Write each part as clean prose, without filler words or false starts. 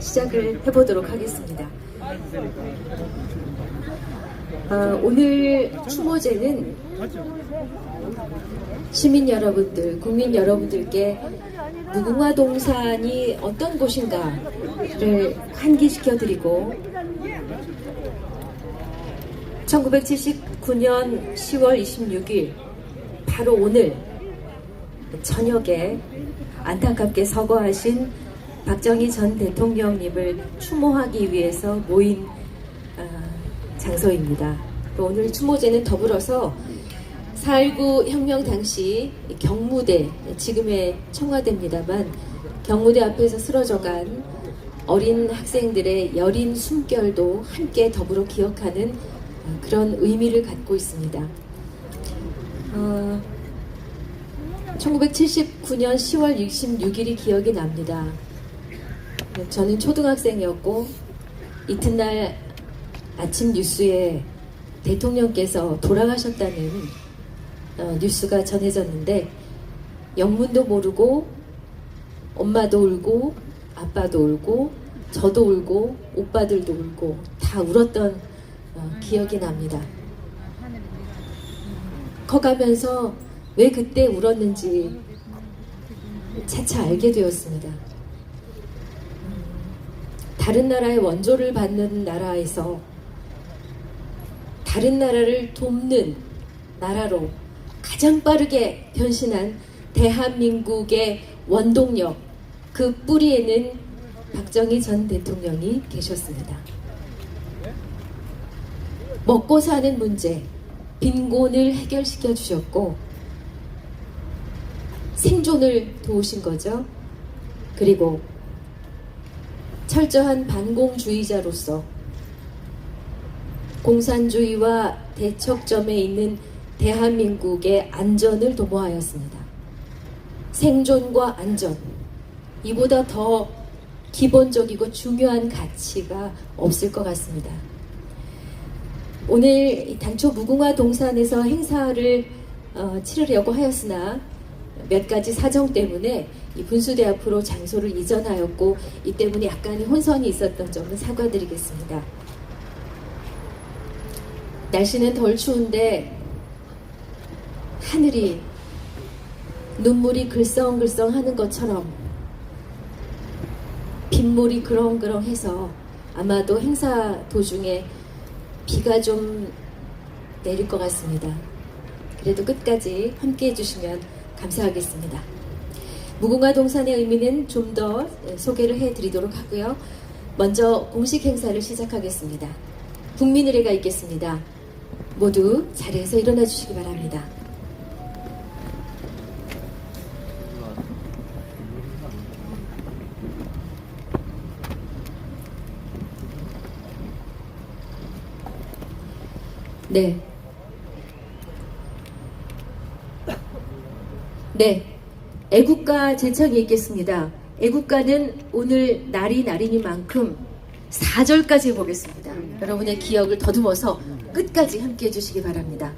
시작을 해보도록 하겠습니다. 오늘 추모제는 시민 여러분들, 국민 여러분들께 무궁화동산이 어떤 곳인가를 환기시켜드리고 1979년 10월 26일 바로 오늘 저녁에 안타깝게 서거하신 박정희 전 대통령님을 추모하기 위해서 모인 장소입니다. 오늘 추모제는 더불어서 4.19 혁명 당시 경무대, 지금의 청와대입니다만 경무대 앞에서 쓰러져간 어린 학생들의 여린 숨결도 함께 더불어 기억하는 그런 의미를 갖고 있습니다. 1979년 10월 26일이 기억이 납니다. 저는 초등학생이었고 이튿날 아침 뉴스에 대통령께서 돌아가셨다는 뉴스가 전해졌는데 영문도 모르고 엄마도 울고 아빠도 울고 저도 울고 오빠들도 울고 다 울었던 기억이 납니다. 커가면서 왜 그때 울었는지 차차 알게 되었습니다. 다른 나라의 원조를 받는 나라에서 다른 나라를 돕는 나라로 가장 빠르게 변신한 대한민국의 원동력, 그 뿌리에는 박정희 전 대통령이 계셨습니다. 먹고 사는 문제, 빈곤을 해결시켜 주셨고 생존을 도우신 거죠. 그리고 철저한 반공주의자로서 공산주의와 대척점에 있는 대한민국의 안전을 도모하였습니다. 생존과 안전, 이보다 더 기본적이고 중요한 가치가 없을 것 같습니다. 오늘 당초 무궁화동산에서 행사를 치르려고 하였으나 몇 가지 사정 때문에 이 분수대 앞으로 장소를 이전하였고 이 때문에 약간의 혼선이 있었던 점은 사과드리겠습니다. 날씨는 덜 추운데 하늘이 눈물이 글썽글썽 하는 것처럼 빗물이 그렁그렁해서 아마도 행사 도중에 비가 좀 내릴 것 같습니다. 그래도 끝까지 함께 해주시면 감사하겠습니다. 무궁화동산의 의미는 좀 더 소개를 해드리도록 하고요. 먼저 공식 행사를 시작하겠습니다. 국민의례가 있겠습니다. 모두 자리에서 일어나 주시기 바랍니다. 네. 애국가 제청이 있겠습니다. 애국가는 오늘 날이니만큼 4절까지 해보겠습니다. 여러분의 기억을 더듬어서 끝까지 함께 해주시기 바랍니다.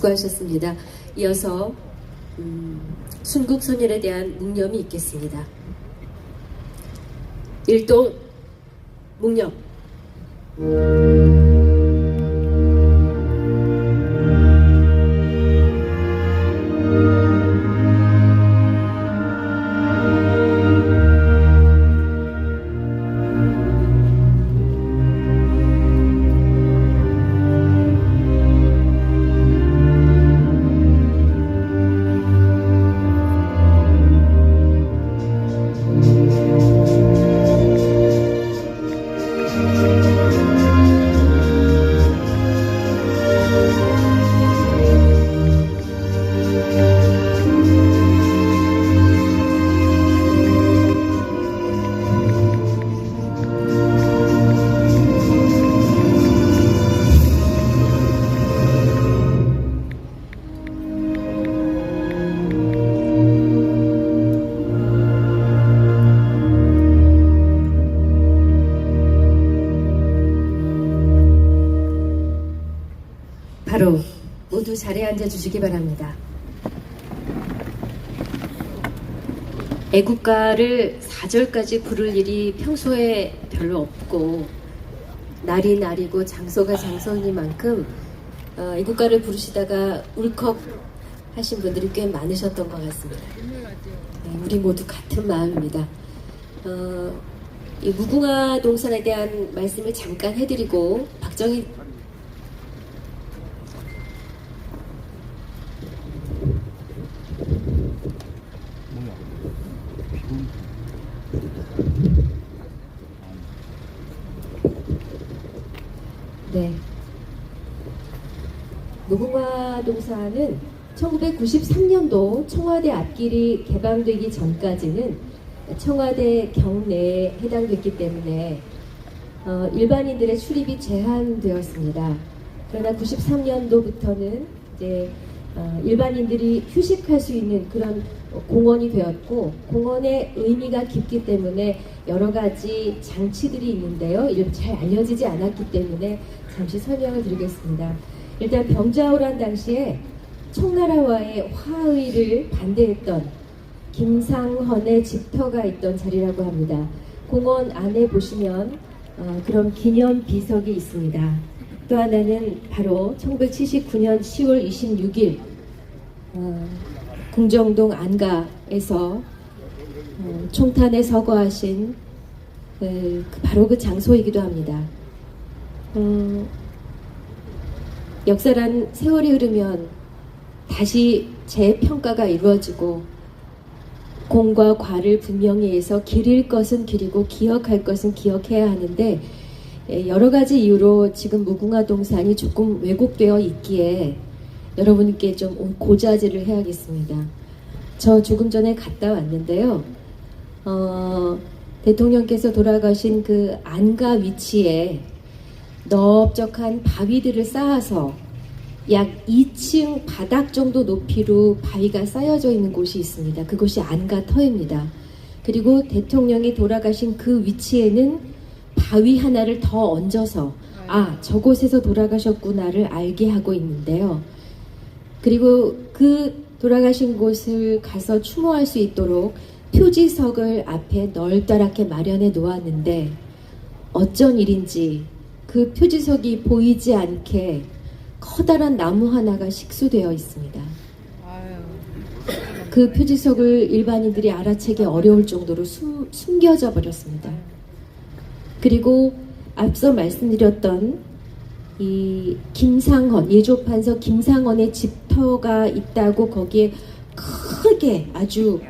수고하셨습니다. 이어서 순국선열에 대한 묵념이 있겠습니다. 일동 묵념. 바로 모두 자리에 앉아 주시기 바랍니다. 애국가를 4절까지 부를 일이 평소에 별로 없고 날이 날이고 장소가 장소이니만큼 애국가를 부르시다가 울컥 하신 분들이 꽤 많으셨던 것 같습니다. 우리 모두 같은 마음입니다. 이 무궁화 동산에 대한 말씀을 잠깐 해드리고 박정희 네. 무궁화 동산은 1993년도 청와대 앞길이 개방되기 전까지는 청와대 경내에 해당됐기 때문에 일반인들의 출입이 제한되었습니다. 그러나 93년도부터는 이제 일반인들이 휴식할 수 있는 그런 공원이 되었고, 공원의 의미가 깊기 때문에 여러 가지 장치들이 있는데요. 잘 알려지지 않았기 때문에 잠시 설명을 드리겠습니다. 일단 병자호란 당시에 청나라와의 화의를 반대했던 김상헌의 집터가 있던 자리라고 합니다. 공원 안에 보시면 그런 기념 비석이 있습니다. 또 하나는 바로 1979년 10월 26일 궁정동 안가에서 총탄에 서거하신 바로 그 장소이기도 합니다. 역사란 세월이 흐르면 다시 재평가가 이루어지고 공과 과를 분명히 해서 기릴 것은 기리고 기억할 것은 기억해야 하는데, 여러 가지 이유로 지금 무궁화 동산이 조금 왜곡되어 있기에 여러분께 좀 고자질을 해야겠습니다. 저 조금 전에 갔다 왔는데요. 대통령께서 돌아가신 그 안가 위치에 넓적한 바위들을 쌓아서 약 2층 바닥 정도 높이로 바위가 쌓여져 있는 곳이 있습니다. 그곳이 안가터입니다. 그리고 대통령이 돌아가신 그 위치에는 바위 하나를 더 얹어서 저곳에서 돌아가셨구나를 알게 하고 있는데요. 그리고 그 돌아가신 곳을 가서 추모할 수 있도록 표지석을 앞에 널따랗게 마련해 놓았는데, 어쩐 일인지 그 표지석이 보이지 않게 커다란 나무 하나가 식수되어 있습니다. 그 표지석을 일반인들이 알아채기 어려울 정도로 숨겨져 버렸습니다. 그리고 앞서 말씀드렸던 이 김상헌, 예조판서 김상헌의 집터가 있다고 거기에 크게 아주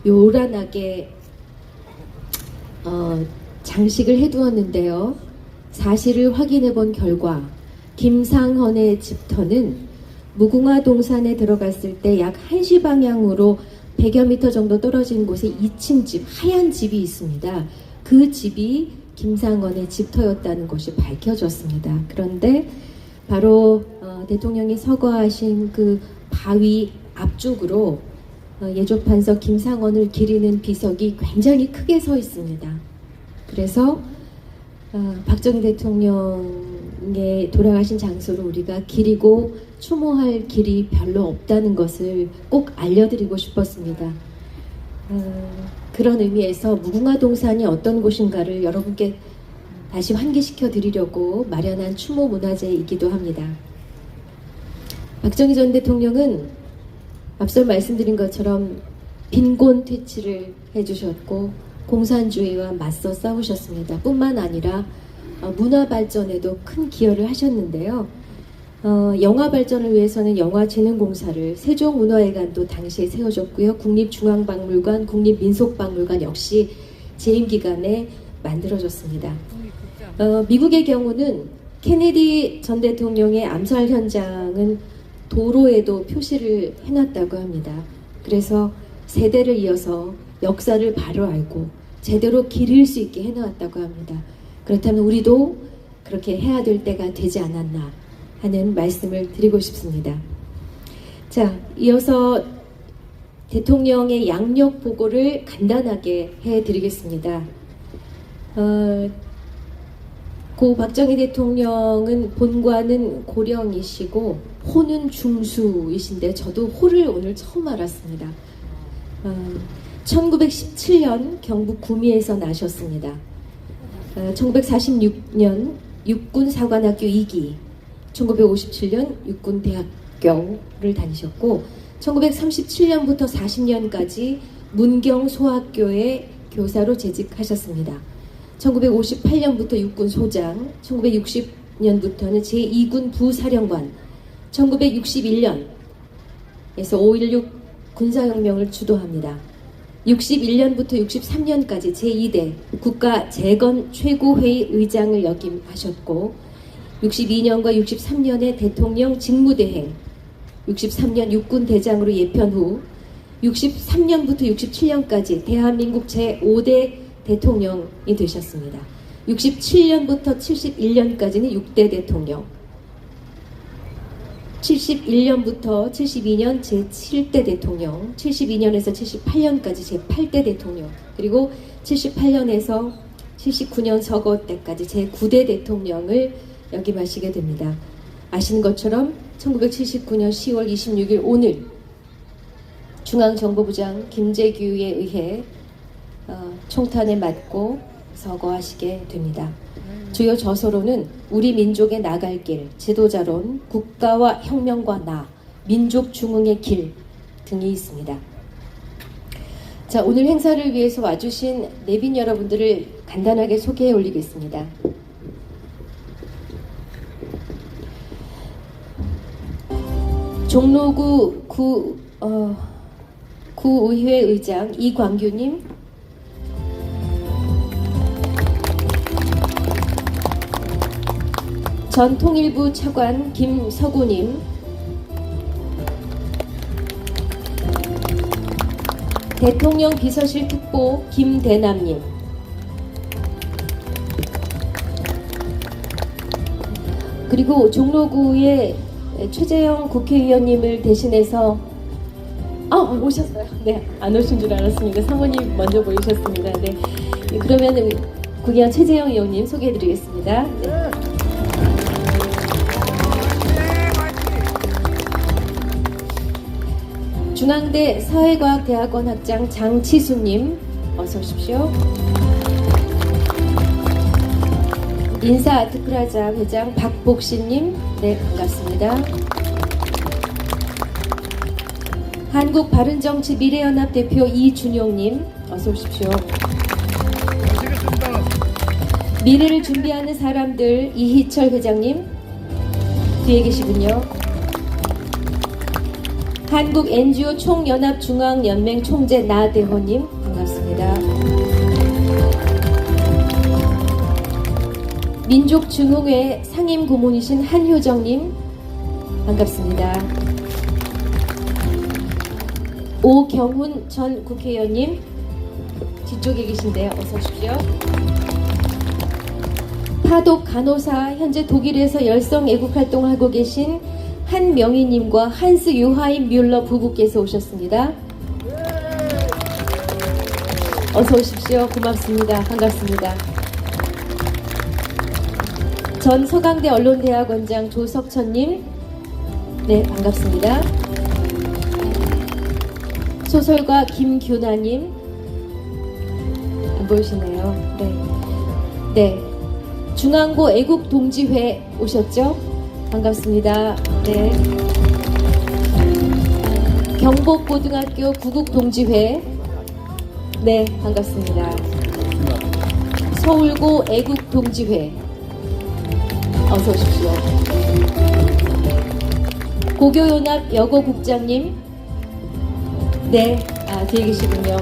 요란하게 장식을 해두었는데요. 사실을 확인해 본 결과 김상헌의 집터는 무궁화 동산에 들어갔을 때 약 1시 방향으로 100여 미터 정도 떨어진 곳에 2층 집, 하얀 집이 있습니다. 그 집이 김상헌의 집터였다는 것이 밝혀졌습니다. 그런데 바로 대통령이 서거하신 그 바위 앞쪽으로 예조판서 김상헌을 기리는 비석이 굉장히 크게 서 있습니다. 그래서 박정희 대통령이 대통령의 돌아가신 장소를 우리가 기리고 추모할 길이 별로 없다는 것을 꼭 알려드리고 싶었습니다. 그런 의미에서 무궁화 동산이 어떤 곳인가를 여러분께 다시 환기시켜 드리려고 마련한 추모 문화제이기도 합니다. 박정희 전 대통령은 앞서 말씀드린 것처럼 빈곤 퇴치를 해주셨고 공산주의와 맞서 싸우셨습니다. 뿐만 아니라 문화 발전에도 큰 기여를 하셨는데요. 영화 발전을 위해서는 영화진흥공사를 세종문화회관도 당시에 세워졌고요. 국립중앙박물관, 국립민속박물관 역시 재임 기간에 만들어졌습니다. 미국의 경우는 케네디 전 대통령의 암살 현장은 도로에도 표시를 해놨다고 합니다. 그래서 세대를 이어서 역사를 바로 알고 제대로 기릴 수 있게 해놓았다고 합니다. 그렇다면 우리도 그렇게 해야 될 때가 되지 않았나 하는 말씀을 드리고 싶습니다. 자, 이어서 대통령의 양력 보고를 간단하게 해드리겠습니다. 고 박정희 대통령은 본관은 고령이시고 호는 중수이신데 저도 호를 오늘 처음 알았습니다. 1917년 경북 구미에서 나셨습니다. 1946년 육군사관학교 2기, 1957년 육군대학교를 다니셨고 1937년부터 40년까지 문경소학교의 교사로 재직하셨습니다. 1958년부터 육군소장, 1960년부터는 제2군 부사령관, 1961년에서 5.16 군사혁명을 주도합니다. 61년부터 63년까지 제2대 국가재건 최고회의 의장을 역임하셨고 62년과 63년에 대통령 직무대행, 63년 육군대장으로 예편 후 63년부터 67년까지 대한민국 제5대 대통령이 되셨습니다. 67년부터 71년까지는 6대 대통령, 71년부터 72년 제7대 대통령, 72년에서 78년까지 제8대 대통령, 그리고 78년에서 79년 서거 때까지 제9대 대통령을 역임하시게 됩니다. 아시는 것처럼 1979년 10월 26일 오늘 중앙정보부장 김재규에 의해 총탄에 맞고 서거하시게 됩니다. 주요 저서로는 우리 민족의 나갈 길, 지도자론, 국가와 혁명과 나, 민족 중흥의 길 등이 있습니다. 자, 오늘 행사를 위해서 와주신 내빈 여러분들을 간단하게 소개해 올리겠습니다. 종로구 구의회 의장 이광규님, 전 통일부 차관 김서구님, 대통령 비서실 특보 김대남님, 그리고 종로구의 최재형 국회의원님을 대신해서 오셨어요. 네, 안 오신 줄 알았습니다. 사모님 먼저 보이셨습니다. 네, 그러면 국회의원 최재형 의원님 소개해드리겠습니다. 네. 중앙대 사회과학대학원 학장 장치수님 어서 오십시오. 인사아트프라자 회장 박복신님, 네, 반갑습니다. 한국바른정치 미래연합 대표 이준용님 어서 오십시오. 미래를 준비하는 사람들 이희철 회장님 뒤에 계시군요. 한국 NGO 총연합중앙연맹 총재 나대호님 반갑습니다. 민족중흥회 상임고문이신 한효정님 반갑습니다. 오경훈 전 국회의원님 뒤쪽에 계신데요. 어서 오십시오. 파독 간호사 현재 독일에서 열성 애국활동을 하고 계신 한명희님과 한스 요하임 뮬러 부부께서 오셨습니다. 어서 오십시오. 고맙습니다. 반갑습니다. 전 서강대 언론대학원장 조석천님, 네, 반갑습니다. 소설가 김규나님, 안 보이시네요. 네. 네. 중앙고 애국동지회 오셨죠? 반갑습니다. 네. 경복고등학교 구국동지회, 네, 반갑습니다. 서울고 애국동지회, 어서 오십시오. 고교연합 여고국장님, 네, 뒤에 계시군요.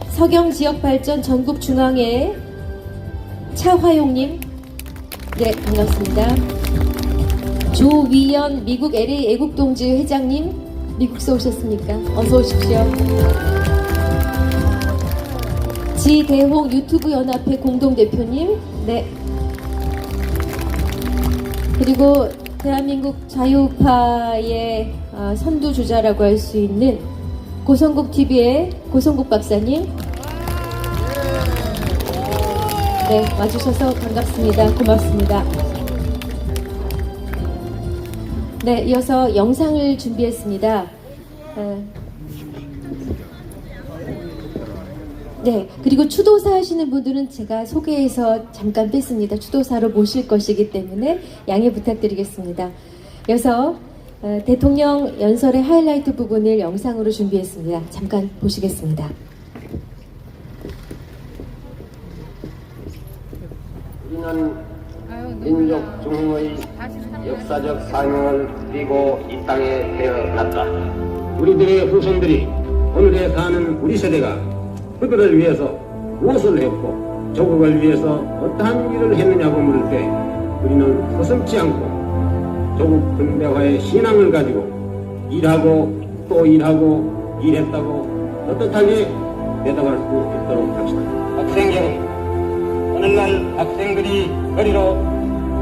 서경지역발전 전국중앙회 차화용님, 네, 반갑습니다. 조위연 미국 LA 애국동지 회장님, 미국서 오셨습니까? 어서 오십시오. 지대홍 유튜브 연합회 공동대표님, 네. 그리고 대한민국 자유파의 선두주자라고 할 수 있는 고성국TV의 고성국 박사님, 네, 와주셔서 반갑습니다. 고맙습니다. 네, 이어서 영상을 준비했습니다. 네, 그리고 추도사 하시는 분들은 제가 소개해서 잠깐 뺐습니다. 추도사로 모실 것이기 때문에 양해 부탁드리겠습니다. 이어서 대통령 연설의 하이라이트 부분을 영상으로 준비했습니다. 잠깐 보시겠습니다. 우리는 민족 중흥의 역사적 사명을 띠고 이 땅에 태어났다. 우리들의 후손들이 오늘에 사는 우리 세대가 그들을 위해서 무엇을 했고 조국을 위해서 어떠한 일을 했느냐고 물을 때 우리는 서슴지 않고 조국 근대화의 신앙을 가지고 일하고 또 일하고 일했다고 떳떳하게 대답할 수 있도록 합시다. 학생 여러분, 오늘날 학생들이 거리로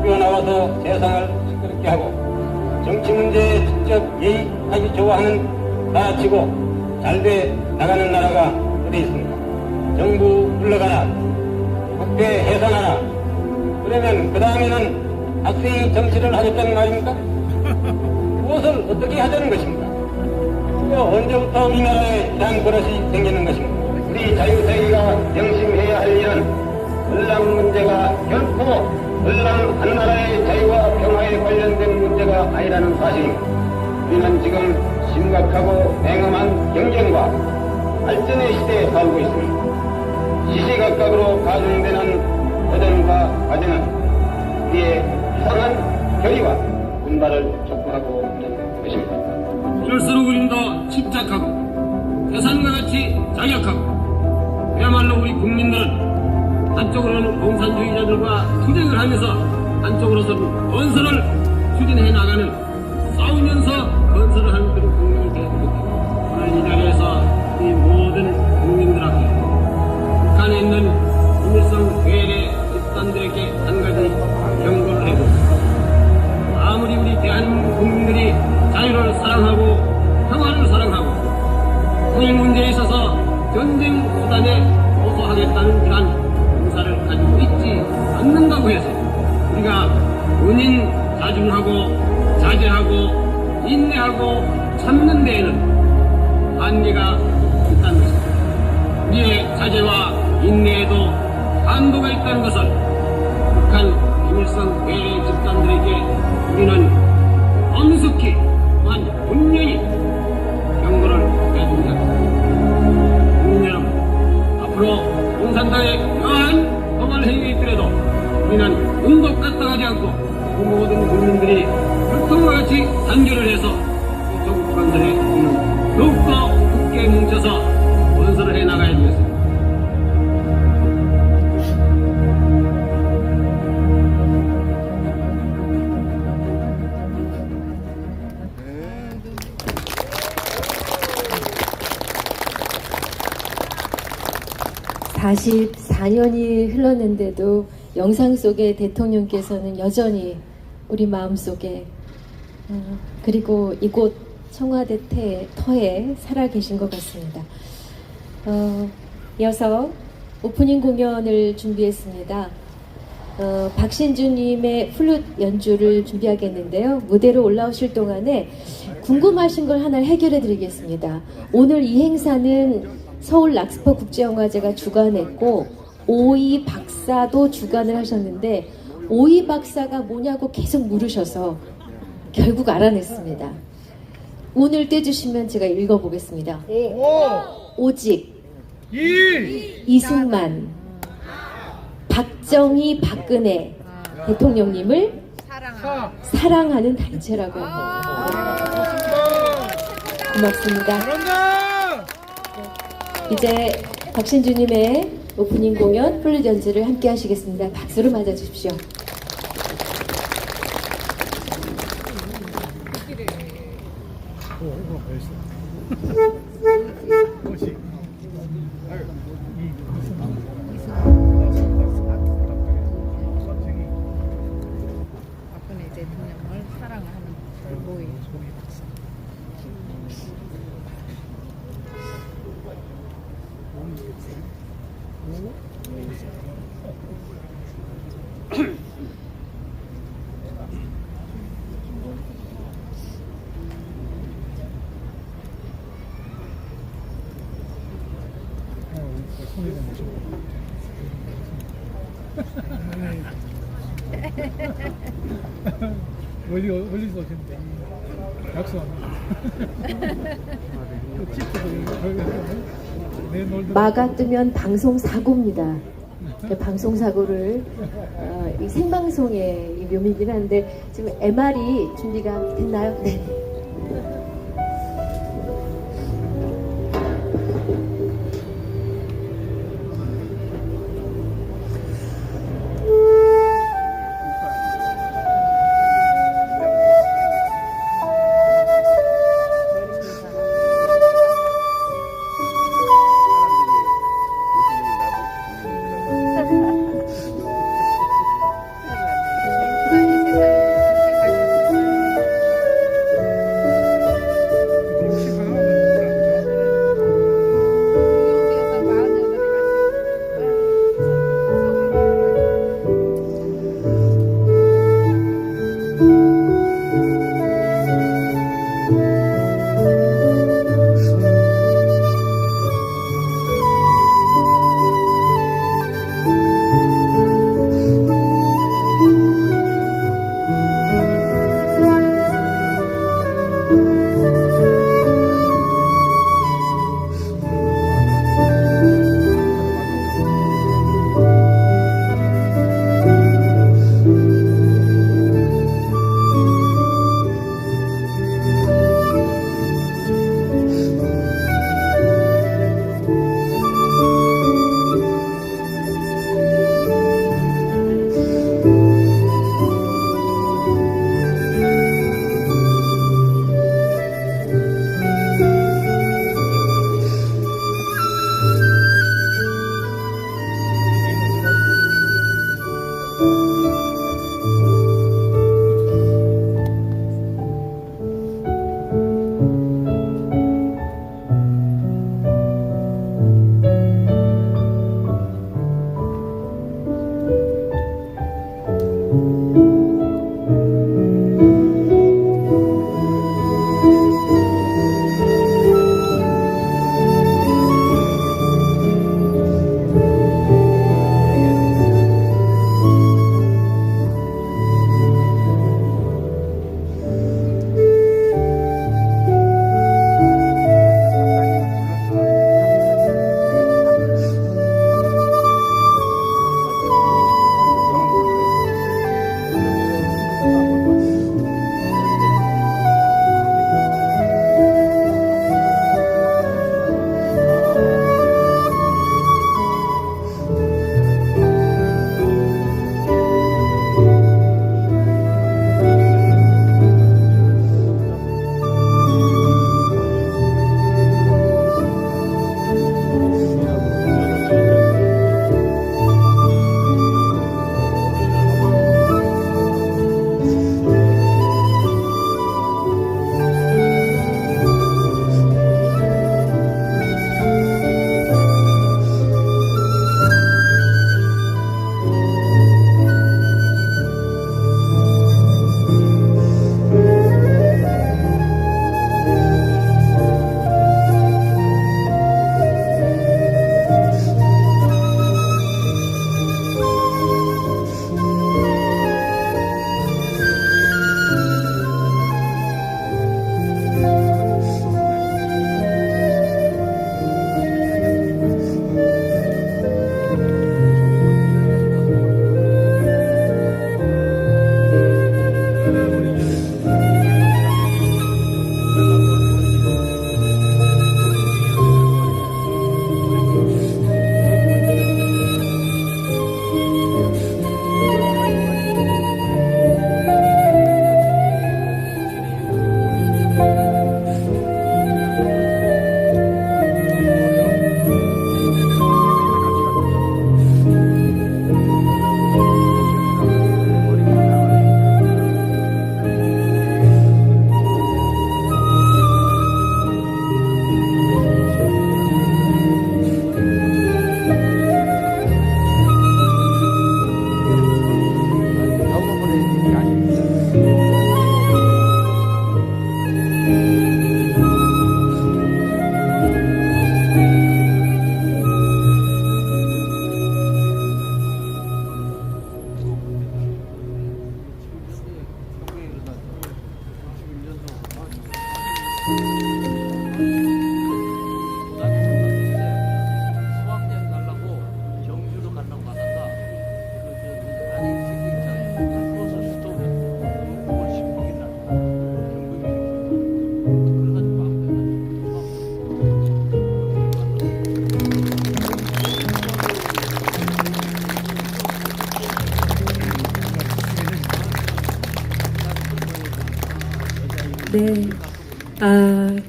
뛰어나와서 세상을 시끄럽게 하고 정치 문제에 직접 예의하기 좋아하는 나라치고 잘돼 나가는 나라가 어디 있습니까? 정부 물러가라, 국회 해산하라. 그러면 그 다음에는 학생이 정치를 하겠다는 말입니까? 무엇을 어떻게 하자는 것입니까? 그거 언제부터 우리나라에 이런 버릇이 생기는 것입니까? 우리 자유세계가 명심해야 할 일은 을랑 문제가 결코 을랑 한 나라의 자유와 평화에 관련된 문제가 아니라는 사실입니다. 우리는 지금 심각하고 냉엄한 경쟁과 발전의 시대에 살고 있습니다. 시시각각으로 가중되는 도전과 과제는 우리의 이상한 결의와 분발을 촉구하고 있는 것입니다. 이럴수록 우리는 더 침착하고 태산과 같이 자격하고 그야말로 우리 국민들은 한쪽으로는 공산주의자들과 투쟁을 하면서 한쪽으로서는 건설을 추진해 나가는 싸우면서 건설을 하는 그런 국민이 되었습니다. 오늘 이 자리에서 이 모든 국민들에게 북한에 있는 김일성 괴뢰 집단들에게 한 가지 경고를 해보고, 아무리 우리 대한민국 국민들이 자유를 사랑하고 평화를 사랑하고 통일 문제에 있어서 전쟁 수단에 호소하겠다는 그런 의사를 가지고 있지 않는다고 해서 우리가 본인 자중하고 자제하고 인내하고 참는 데에는 한계가 있다는 것입니다. 우리의 자제와 인내에도 한도가 있다는 것을 북한 김일성 괴뢰 집단들에게 우리는 엄숙히 또한 분명히 경고를 해줍니다. 국민 여러분, 앞으로 공산당의 묘한 범한 행위가 있더라도 우리는 눈도 까딱하지 않고 그 모든 국민들이 혈통과 같이 단결을 해서 이 조국 건설에 우리는 더욱더 굳게 뭉쳐서 건설을 해나가야 되겠습니다. (44년이) 흘렀는데도 영상 속에 대통령께서는 여전히 우리 마음속에 그리고 이곳 청와대 터에 살아계신 것 같습니다. 이어서 오프닝 공연을 준비했습니다. 박신주님의 플룻 연주를 준비하겠는데요. 무대로 올라오실 동안에 궁금하신 걸 하나 해결해 드리겠습니다. 오늘 이 행사는 서울 락스퍼 국제영화제가 주관했고 오이 박사도 주관을 하셨는데 오이 박사가 뭐냐고 계속 물으셔서 결국 알아냈습니다. 오늘 떼주시면 제가 읽어보겠습니다. 오직 이승만, 박정희, 박근혜 대통령님을 사랑하는 단체라고 합니다. 고맙습니다. 이제 박신주님의 오프닝 공연 플룻 연주를 함께 하시겠습니다. 박수로 맞아주십시오. 박근혜 대통령을 사랑하는 모임. 멀리서 오셨는데 약속 안 하고 마가 뜨면 방송 사고입니다. 방송 사고를 이 생방송의 이 묘미긴 한데 지금 MR이 준비가 됐나요? 네.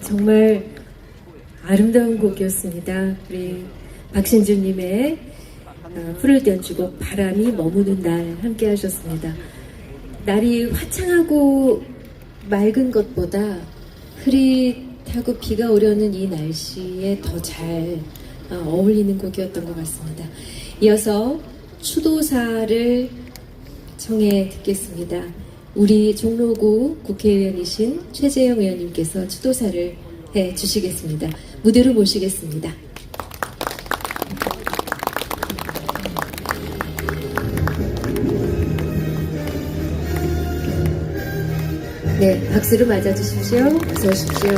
정말 아름다운 곡이었습니다. 우리 박신주님의 풀을 떼어주고 바람이 머무는 날 함께 하셨습니다. 날이 화창하고 맑은 것보다 흐릿하고 비가 오려는 이 날씨에 더 잘 어울리는 곡이었던 것 같습니다. 이어서 추도사를 청해 듣겠습니다. 우리 종로구 국회의원이신 최재형 의원님께서 추도사를 해 주시겠습니다. 무대로 모시겠습니다. 네, 박수로 맞아주십시오. 어서 오십시오.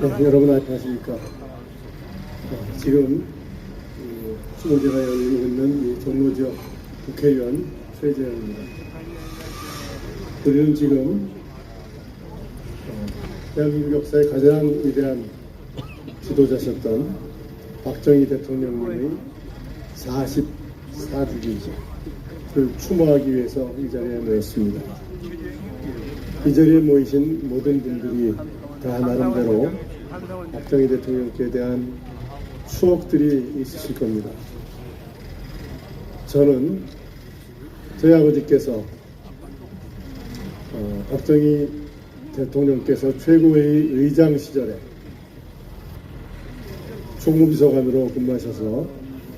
네, 여러분 안녕하십니까. 지금 추모제가 열리고 있는 이 종로지역 국회의원 최재형입니다. 우리는 지금 대한민국 역사의 가장 위대한 지도자셨던 박정희 대통령님의 44주기를 추모하기 위해서 이 자리에 모였습니다. 이 자리에 모이신 모든 분들이 다 나름대로 박정희 대통령께 대한 추억들이 있으실 겁니다. 저는 저희 아버지께서 박정희 대통령께서 최고회의 의장 시절에 총무비서관으로 근무하셔서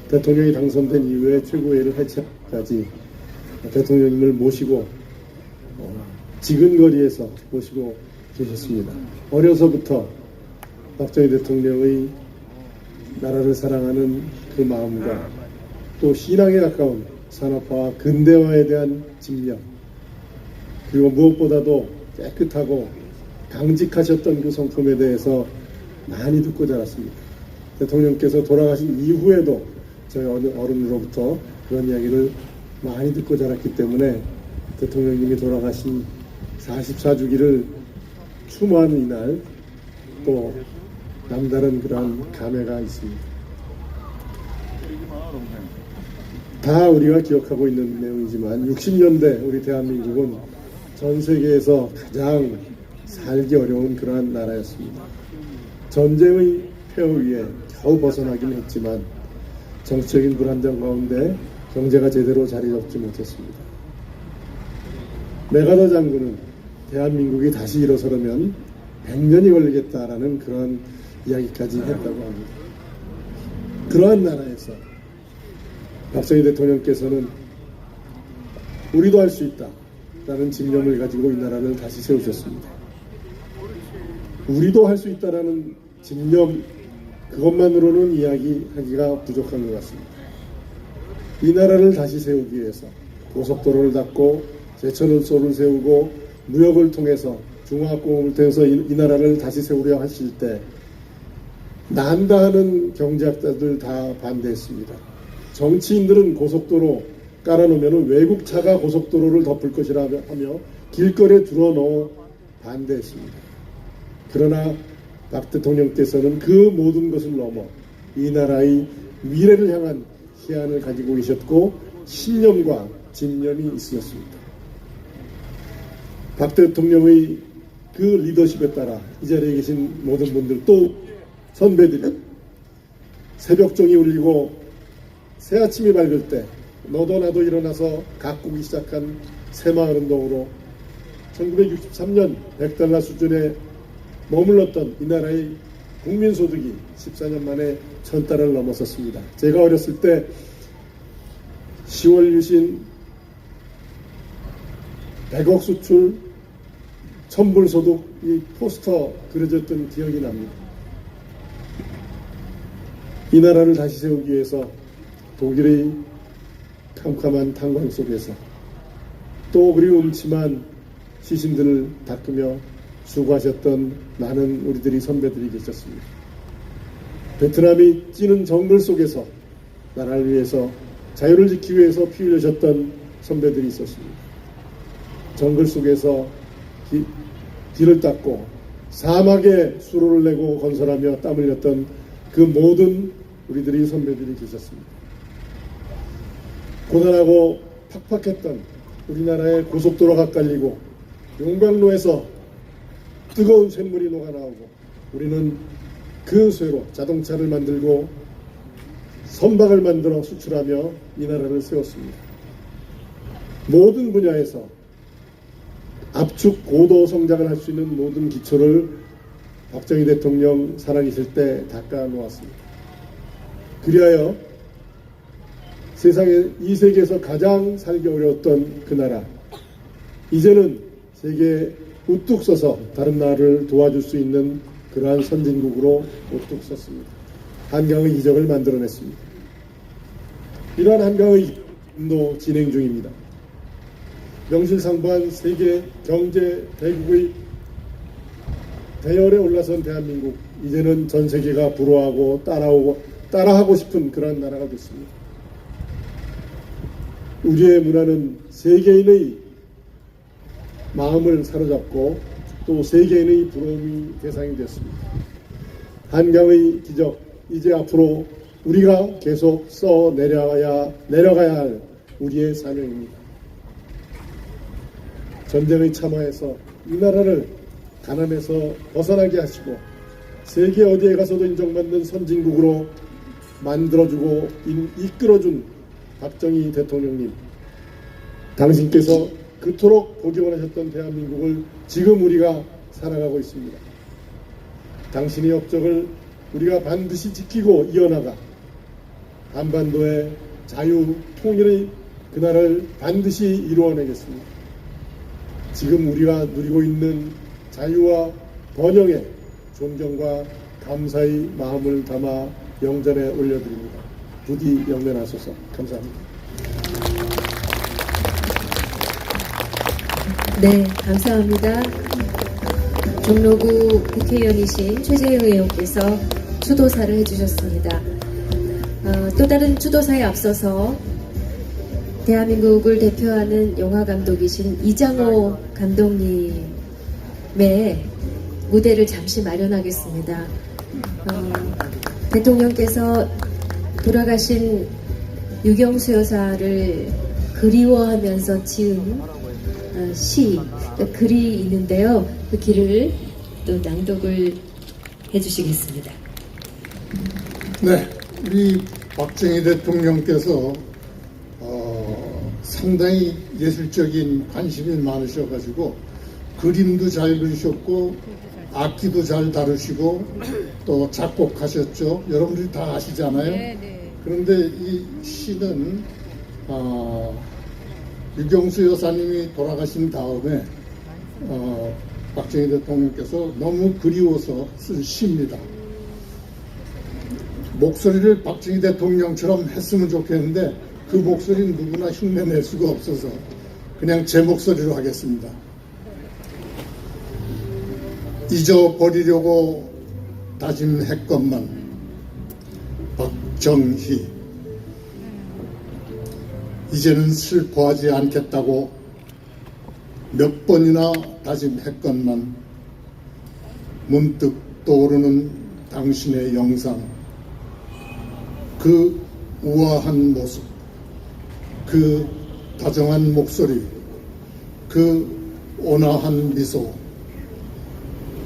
대통령이 당선된 이후에 최고회의를 해체까지 대통령님을 모시고 지근거리에서 모시고 계셨습니다. 어려서부터 박정희 대통령의 나라를 사랑하는 그 마음과 또 신앙에 가까운 산업화와 근대화에 대한 집념, 그리고 무엇보다도 깨끗하고 강직하셨던 그 성품에 대해서 많이 듣고 자랐습니다. 대통령께서 돌아가신 이후에도 저희 어른으로부터 그런 이야기를 많이 듣고 자랐기 때문에 대통령님이 돌아가신 44주기를 추모하는 이날 또 남다른 그런 감회가 있습니다. 다 우리가 기억하고 있는 내용이지만 60년대 우리 대한민국은 전 세계에서 가장 살기 어려운 그러한 나라였습니다. 전쟁의 폐허 위에 겨우 벗어나긴 했지만 정치적인 불안정 가운데 경제가 제대로 자리 잡지 못했습니다. 메가더 장군은 대한민국이 다시 일어서려면 100년이 걸리겠다라는 그런 이야기까지 했다고 합니다. 그러한 나라에서 박정희 대통령께서는 우리도 할 수 있다 라는 집념을 가지고 이 나라를 다시 세우셨습니다. 우리도 할 수 있다라는 집념 그것만으로는 이야기하기가 부족한 것 같습니다. 이 나라를 다시 세우기 위해서 고속도로를 닫고 제천을소를 세우고 무역을 통해서 중화학공업을 통해서 이 나라를 다시 세우려 하실 때 난다하는 경제학자들 다 반대했습니다. 정치인들은 고속도로 깔아놓으면 외국차가 고속도로를 덮을 것이라 하며 길거리에 들어놓어 반대했습니다. 그러나 박 대통령께서는 그 모든 것을 넘어 이 나라의 미래를 향한 희안을 가지고 계셨고 신념과 집념이 있으셨습니다. 박 대통령의 그 리더십에 따라 이 자리에 계신 모든 분들 또 선배들이 새벽종이 울리고 새아침이 밝을 때 너도 나도 일어나서 가꾸기 시작한 새마을운동으로 1963년 $100 수준에 머물렀던 이 나라의 국민소득이 14년 만에 $1000을 넘어섰습니다. 제가 어렸을 때 10월 유신 100억 수출 1000불 소득 이 포스터 그려졌던 기억이 납니다. 이 나라를 다시 세우기 위해서 독일의 캄캄한 탄광 속에서 또 그리고 음침한 시신들을 닦으며 수고하셨던 많은 우리들이 선배들이 계셨습니다. 베트남이 찌는 정글 속에서 나라를 위해서 자유를 지키기 위해서 피 흘리셨던 선배들이 있었습니다. 정글 속에서 길을 닦고 사막에 수로를 내고 건설하며 땀 흘렸던 그 모든 우리들이 선배들이 계셨습니다. 고단하고 팍팍했던 우리나라의 고속도로가 깔리고 용광로에서 뜨거운 샘물이 녹아나오고 우리는 그 쇠로 자동차를 만들고 선박을 만들어 수출하며 이 나라를 세웠습니다. 모든 분야에서 압축 고도 성장을 할 수 있는 모든 기초를 박정희 대통령 살아계실 때 닦아 놓았습니다. 그리하여 세상에 이 세계에서 가장 살기 어려웠던 그 나라, 이제는 세계에 우뚝 서서 다른 나라를 도와줄 수 있는 그러한 선진국으로 우뚝 섰습니다. 한강의 이적을 만들어냈습니다. 이러한 한강의 이적도 진행 중입니다. 명실상부한 세계 경제 대국의 대열에 올라선 대한민국, 이제는 전 세계가 부러워하고 따라하고 싶은 그런 나라가 됐습니다. 우리의 문화는 세계인의 마음을 사로잡고 또 세계인의 부러움이 대상이 됐습니다. 한강의 기적, 이제 앞으로 우리가 계속 써 내려가야 할 우리의 사명입니다. 전쟁의 참화에서 이 나라를 가난에서 벗어나게 하시고 세계 어디에 가서도 인정받는 선진국으로 만들어주고 이끌어준 박정희 대통령님, 당신께서 그토록 보기 원하셨던 대한민국을 지금 우리가 살아가고 있습니다. 당신의 업적을 우리가 반드시 지키고 이어나가 한반도의 자유 통일의 그날을 반드시 이루어내겠습니다. 지금 우리가 누리고 있는 자유와 번영에 존경과 감사의 마음을 담아 영전에 올려드립니다. 부디 영면하소서. 감사합니다. 네, 감사합니다. 종로구 국회의원이신 최재형 의원께서 추도사를 해주셨습니다. 또 다른 추도사에 앞서서 대한민국을 대표하는 영화감독이신 이장호 감독님의 무대를 잠시 마련하겠습니다. 대통령께서 돌아가신 유경수 여사를 그리워하면서 지은 글이 있는데요. 그 글을 또 낭독을 해주시겠습니다. 네, 우리 박정희 대통령께서 상당히 예술적인 관심이 많으셔가지고 그림도 잘 그리셨고 악기도 잘 다루시고 또 작곡하셨죠. 여러분들이 다 아시잖아요. 네. 그런데 이 시는 유경수 여사님이 돌아가신 다음에 박정희 대통령께서 너무 그리워서 쓴 시입니다. 목소리를 박정희 대통령처럼 했으면 좋겠는데 그 목소리는 누구나 흉내낼 수가 없어서 그냥 제 목소리로 하겠습니다. 잊어버리려고 다짐했건만 박정희, 이제는 슬퍼하지 않겠다고 몇 번이나 다짐했건만 문득 떠오르는 당신의 영상, 그 우아한 모습, 그 다정한 목소리, 그 온화한 미소,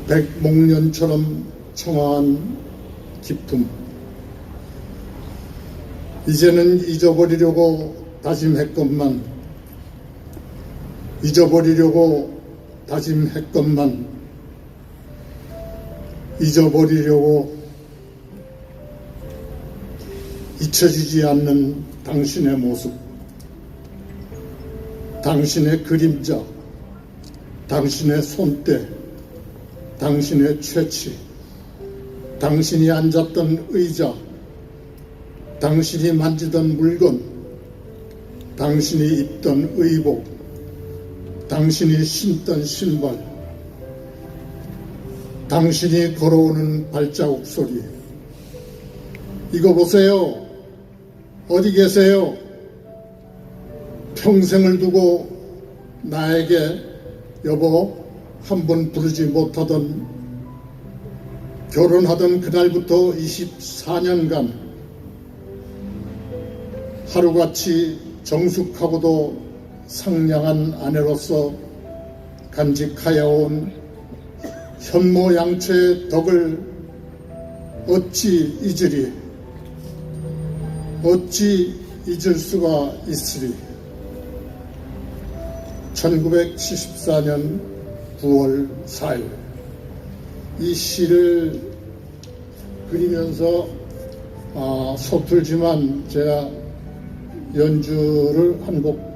백목련처럼 청아한 기품, 이제는 잊어버리려고 다짐했건만, 잊어버리려고 다짐했건만, 잊어버리려고 잊혀지지 않는 당신의 모습, 당신의 그림자, 당신의 손때, 당신의 채취, 당신이 앉았던 의자, 당신이 만지던 물건, 당신이 입던 의복, 당신이 신던 신발, 당신이 걸어오는 발자국 소리. 이거 보세요. 어디 계세요? 평생을 두고 나에게 여보 한 번 부르지 못하던 결혼하던 그날부터 24년간 하루같이 정숙하고도 상냥한 아내로서 간직하여 온 현모양처의 덕을 어찌 잊을 수가 있으리. 1974년 9월 4일 이 시를 그리면서 서툴지만 제가 연주를 한 곡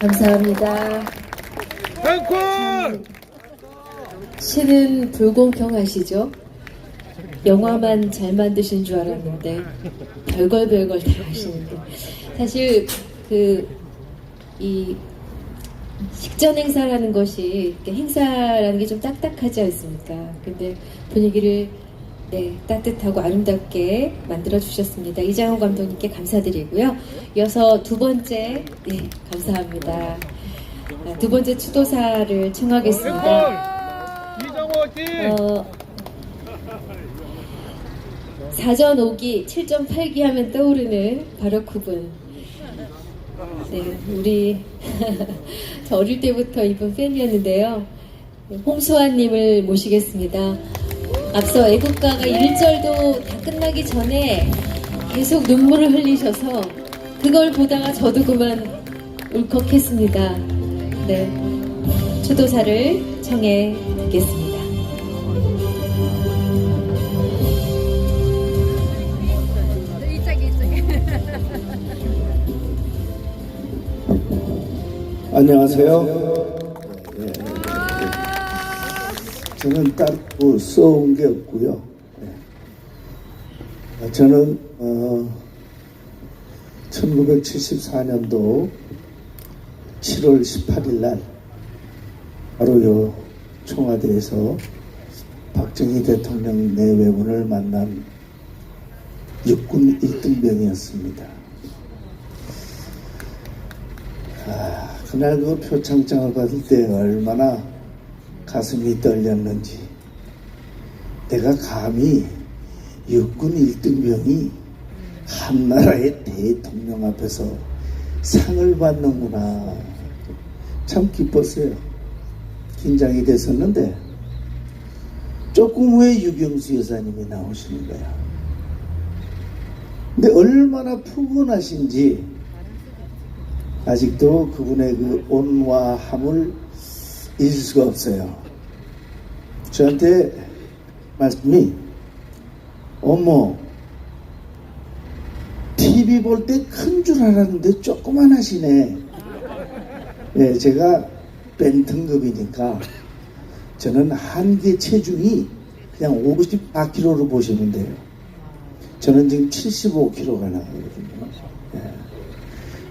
감사합니다. 앵콜! 신은 불공평하시죠? 영화만 잘 만드신 줄 알았는데 별걸 다 하시는데 사실 이 식전 행사라는 것이 이렇게 행사라는 게 좀 딱딱하지 않습니까? 근데 분위기를 따뜻하고 아름답게 만들어 주셨습니다. 이장훈 감독님께 감사드리고요. 이어서 두 번째 감사합니다. 두 번째 추도사를 청하겠습니다. 이정호 화이팅! 사전 5기 7.8기 하면 떠오르는 바로쿠분. 우리 저 어릴 때부터 이분 팬이었는데요. 홍수아님을 모시겠습니다. 앞서 애국가가 1절도 다 끝나기 전에 계속 눈물을 흘리셔서 그걸 보다가 저도 그만 울컥했습니다. 추도사를 청해 듣겠습니다. 안녕하세요. 저는 따로 써온 게 없고요. 저는 1974년도 7월 18일 날 바로 요 청와대에서 박정희 대통령 내외분을 만난 육군 1등병이었습니다. 그날 그 표창장을 받을 때 얼마나 가슴이 떨렸는지, 내가 감히 육군 1등병이 한 나라의 대통령 앞에서 상을 받는구나, 참 기뻤어요. 긴장이 됐었는데 조금 후에 유경수 여사님이 나오시는 거야. 근데 얼마나 푸근하신지 아직도 그분의 그 온화함을 잊을 수가 없어요. 저한테 말씀이, 어머, TV 볼 때 큰 줄 알았는데 조그만하시네. 제가 벤튼급이니까 저는 한계 체중이 그냥 54kg로 보시면 돼요. 저는 지금 75kg가 나거든요.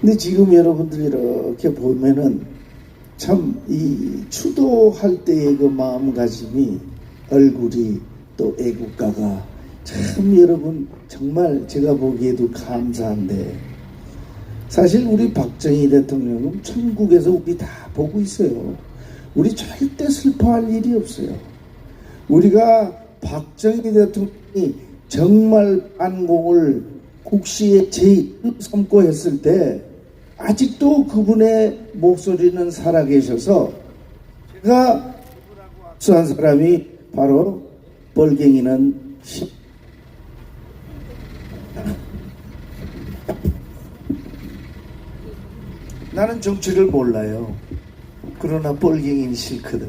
근데 지금 여러분들이 이렇게 보면은 참 이 추도할 때의 그 마음가짐이, 얼굴이, 또 애국가가 참 여러분 정말 제가 보기에도 감사한데, 사실 우리 박정희 대통령은 천국에서 우리 다 보고 있어요. 우리 절대 슬퍼할 일이 없어요. 우리가 박정희 대통령이 정말 반공을 국시의 제1 삼고 했을 때 아직도 그분의 목소리는 살아계셔서, 제가 수한 사람이 바로 뻘갱이는 나는 정치를 몰라요. 그러나 뻘갱이는 싫거든.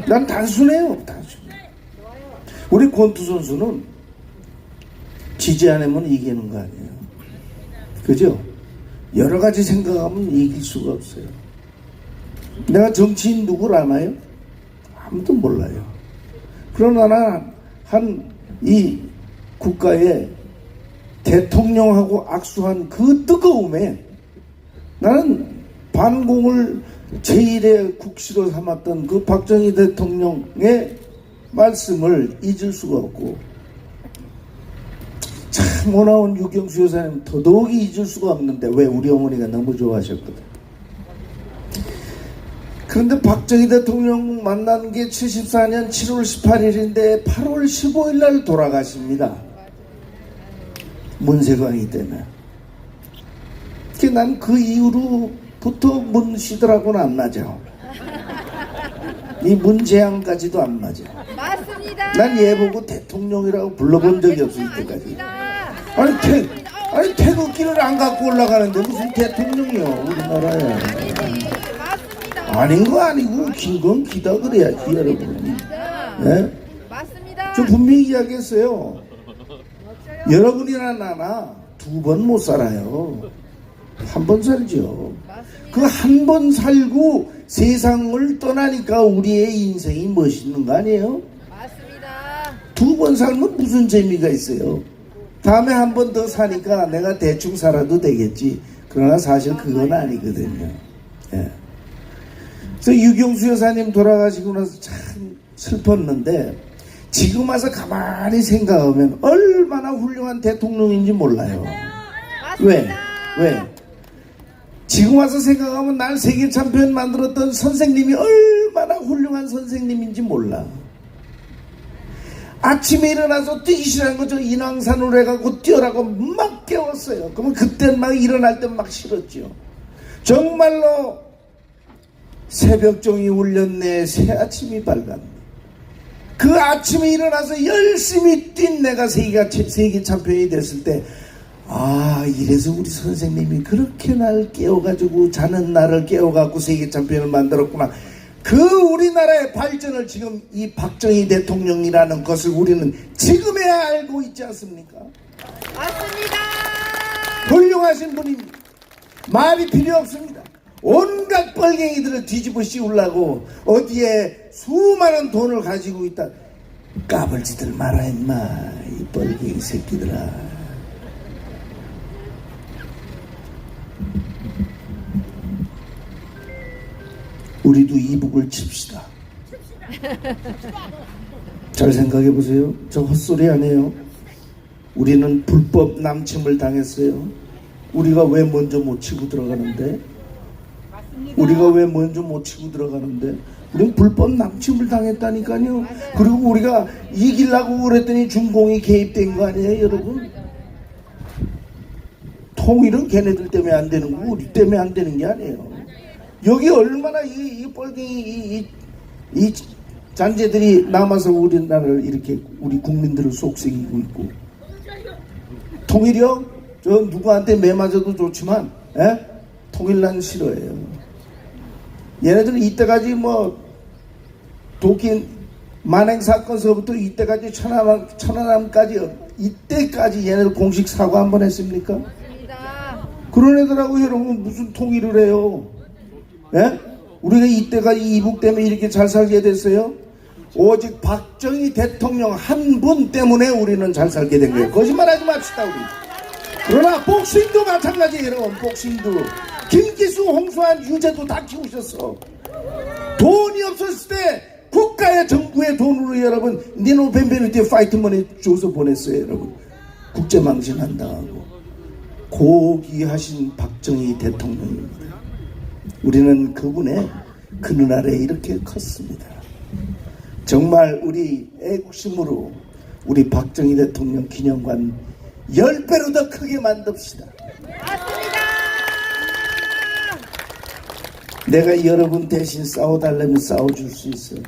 난 단순해요. 단순해. 우리 권투 선수는 지지 않으면 이기는 거 아니에요. 그죠? 여러 가지 생각하면 이길 수가 없어요. 내가 정치인 누구를 아나요? 아무도 몰라요. 그러나 난 이 국가의 대통령하고 악수한 그 뜨거움에 나는 반공을 제1의 국시로 삼았던 그 박정희 대통령의 말씀을 잊을 수가 없고, 참 고마운 유경수 여사님 더더욱이 잊을 수가 없는데, 왜? 우리 어머니가 너무 좋아하셨거든. 그런데 박정희 대통령 만난 게 74년 7월 18일인데 8월 15일 날 돌아가십니다. 문세광이 때문에. 난 그 이후로부터 문씨들하고는 안 맞아. 이 문재양까지도 안 맞아. 맞습니다. 난 얘 보고 대통령이라고 불러본 적이 없어, 이때까지. 아니 태극기를 안 갖고 올라가는데 무슨 대통령이요, 우리나라에. 맞습니다. 아닌 거 아니고 긴 건 기다 그래야지, 여러분. 네? 맞습니다. 저 분명히 이야기했어요. 여러분이나 나나 두 번 못 살아요. 한 번 살죠. 맞습니다. 그 한 번 살고 세상을 떠나니까 우리의 인생이 멋있는 거 아니에요? 맞습니다. 두 번 살면 무슨 재미가 있어요? 다음에 한 번 더 사니까 내가 대충 살아도 되겠지. 그러나 사실 그건 아니거든요. 예. 그래서 유경수 여사님 돌아가시고 나서 참 슬펐는데 지금 와서 가만히 생각하면 얼마나 훌륭한 대통령인지 몰라요. 왜? 왜? 지금 와서 생각하면 날 세계 챔피언 만들었던 선생님이 얼마나 훌륭한 선생님인지 몰라. 아침에 일어나서 뛰기 싫어하는 거죠. 인왕산으로 해가고 뛰어라고 막 깨웠어요. 그러면 그때 막 일어날 때 막 싫었죠. 정말로 새벽종이 울렸네, 새 아침이 밝았네. 그 아침에 일어나서 열심히 뛴 내가 세계 챔피언이 됐을 때, 아, 이래서 우리 선생님이 그렇게 날 깨워가지고 자는 나를 깨워갖고 세계 챔피언을 만들었구나. 그 우리나라의 발전을 지금 이 박정희 대통령이라는 것을 우리는 지금에야 알고 있지 않습니까? 맞습니다. 훌륭하신 분입니다. 말이 필요 없습니다. 온갖 뻘갱이들을 뒤집어 씌우려고 어디에 수많은 돈을 가지고 있다. 까불지들 마라 임마, 이 뻘갱이 새끼들아. 우리도 이북을 칩시다. 잘 생각해 보세요. 저 헛소리 아니에요. 우리는 불법 남침을 당했어요. 우리가 왜 먼저 못 치고 들어가는데? 우리가 왜 먼저 못 치고 들어가는데? 우리는 불법 남침을 당했다니까요. 그리고 우리가 이기려고 그랬더니 중공이 개입된 거 아니에요, 여러분? 통일은 걔네들 때문에 안 되는 거고 우리 때문에 안 되는 게 아니에요. 여기 얼마나 이 뻘갱이 이 잔재들이 남아서 우리나라를 이렇게 우리 국민들을 속삭이고 있고. 통일이요? 저 누구한테 매 맞아도 좋지만 통일 난 싫어해요. 얘네들은 이때까지 뭐 도끼 만행 사건서부터 이때까지 천안함까지 이때까지 얘네들 공식 사과 한번 했습니까? 맞습니다. 그런 애들하고 여러분 무슨 통일을 해요? 예? 우리가 이때까지 이북 때문에 이렇게 잘 살게 됐어요? 오직 박정희 대통령 한 분 때문에 우리는 잘 살게 된 거예요. 거짓말하지 맙시다 우리. 그러나 복싱도 마찬가지예요. 여러분 복싱도 김기수, 홍수환, 유재도 다 키우셨어. 돈이 없었을 때 국가의 정부의 돈으로 여러분 니노 벤베누티 파이트머니 줘서 보냈어요. 여러분 국제망신한다고. 고귀하신 박정희 대통령입니다. 우리는 그분의 그늘 아래 이렇게 컸습니다. 정말 우리 애국심으로 우리 박정희 대통령 기념관 10배로 더 크게 만듭시다. 맞습니다. 내가 여러분 대신 싸워달라면 싸워줄 수 있어요.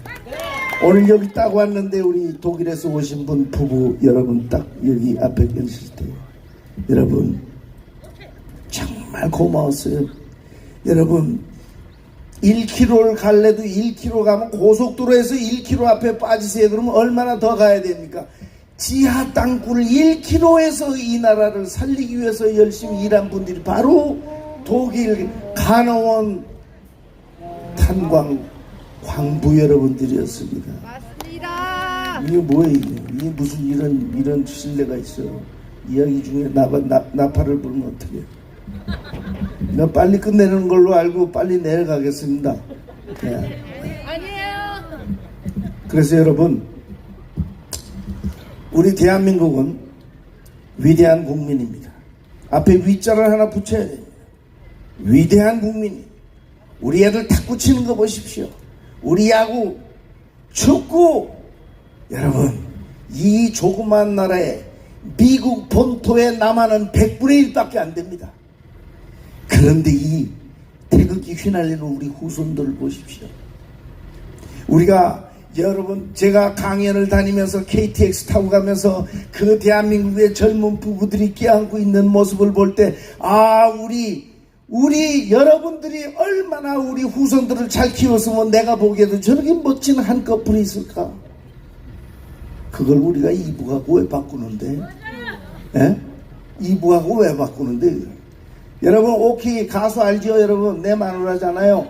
오늘 여기 딱 왔는데 우리 독일에서 오신 분 부부 여러분 딱 여기 앞에 계실 때 여러분 정말 고마웠어요. 여러분 1km를 갈래도 1km 가면 고속도로에서 1km 앞에 빠지세요. 그러면 얼마나 더 가야 됩니까? 지하 땅굴을 1km에서 이 나라를 살리기 위해서 열심히 일한 분들이 바로 독일 간호원 탄광 광부 여러분들이었습니다. 맞습니다. 이게 뭐예요? 이게 무슨 이런 신뢰가 있어요? 이야기 중에 나팔을 불면 어떻게? 나 빨리 끝내는 걸로 알고 빨리 내려가겠습니다. 네. 아니에요. 그래서 여러분, 우리 대한민국은 위대한 국민입니다. 앞에 위자를 하나 붙여야 됩니다. 위대한 국민이. 우리 애들 탁구 치는 거 보십시오. 우리 야구, 축구. 여러분, 이 조그만 나라에 미국 본토에 남한은 100분의 1밖에 안 됩니다. 그런데 이 태극기 휘날리는 우리 후손들을 보십시오. 우리가 여러분 제가 강연을 다니면서 KTX 타고 가면서 그 대한민국의 젊은 부부들이 껴안고 있는 모습을 볼 때 우리 여러분들이 얼마나 우리 후손들을 잘 키웠으면 내가 보기에도 저렇게 멋진 한 커플이 있을까? 그걸 우리가 이북하고 왜 바꾸는데? 예? 이북하고 왜 바꾸는데? 여러분 오키 가수 알지요? 여러분 내 마누라잖아요.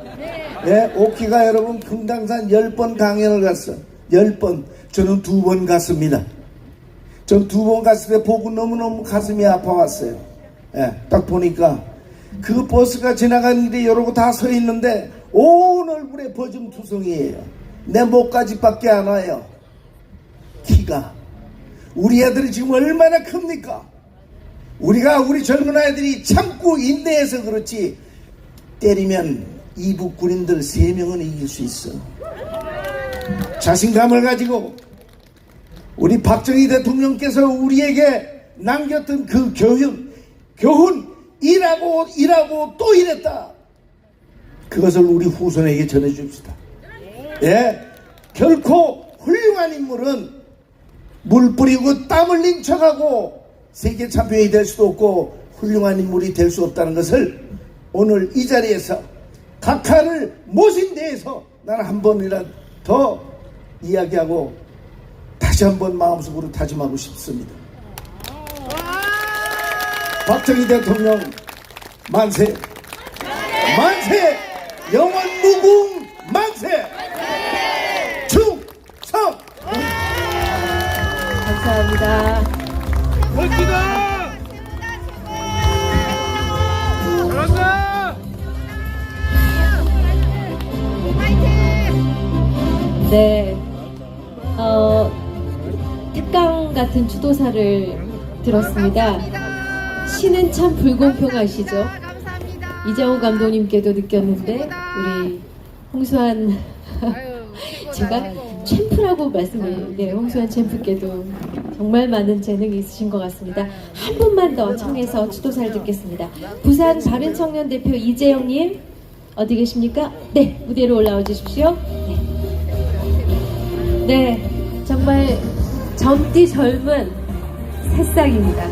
예, 오키가 여러분 금강산 10번 강연을 갔어. 10번. 저는 2번 갔습니다. 전 2번 갔을 때 보고 너무너무 가슴이 아파왔어요. 예, 딱 보니까 그 버스가 지나가는 길에 여러분 다 서 있는데 온 얼굴에 버짐투성이에요. 내 목까지밖에 안 와요. 키가. 우리 애들이 지금 얼마나 큽니까? 우리 젊은 아이들이 참고 인내해서 그렇지, 때리면 이북 군인들 3명은 이길 수 있어. 자신감을 가지고 우리 박정희 대통령께서 우리에게 남겼던 그 교훈, 일하고 또 일했다. 그것을 우리 후손에게 전해줍시다. 예, 결코 훌륭한 인물은 물 뿌리고 땀 흘린 척하고 세계 챔피언이 될 수도 없고 훌륭한 인물이 될 수 없다는 것을 오늘 이 자리에서 각하를 모신 데에서 나는 한 번이라도 더 이야기하고 다시 한번 마음속으로 다짐하고 싶습니다. 박정희 대통령 만세! 만세! 영원 무궁 만세! 충성! 감사합니다. 멋지다! 잘한다! 네, 특강 같은 추도사를 들었습니다. 시는 참 불공평하시죠? 감사합니다. 이장호 감독님께도 느꼈는데 우리 홍수환 제가 챔프라고 네, 홍수환 챔프께도 정말 많은 재능이 있으신 것 같습니다. 한 분만 더 청해서 추도사를 듣겠습니다. 부산 바른청년 대표 이재영님 어디 계십니까? 네, 무대로 올라와 주십시오. 네, 정말 젊디 젊은 새싹입니다.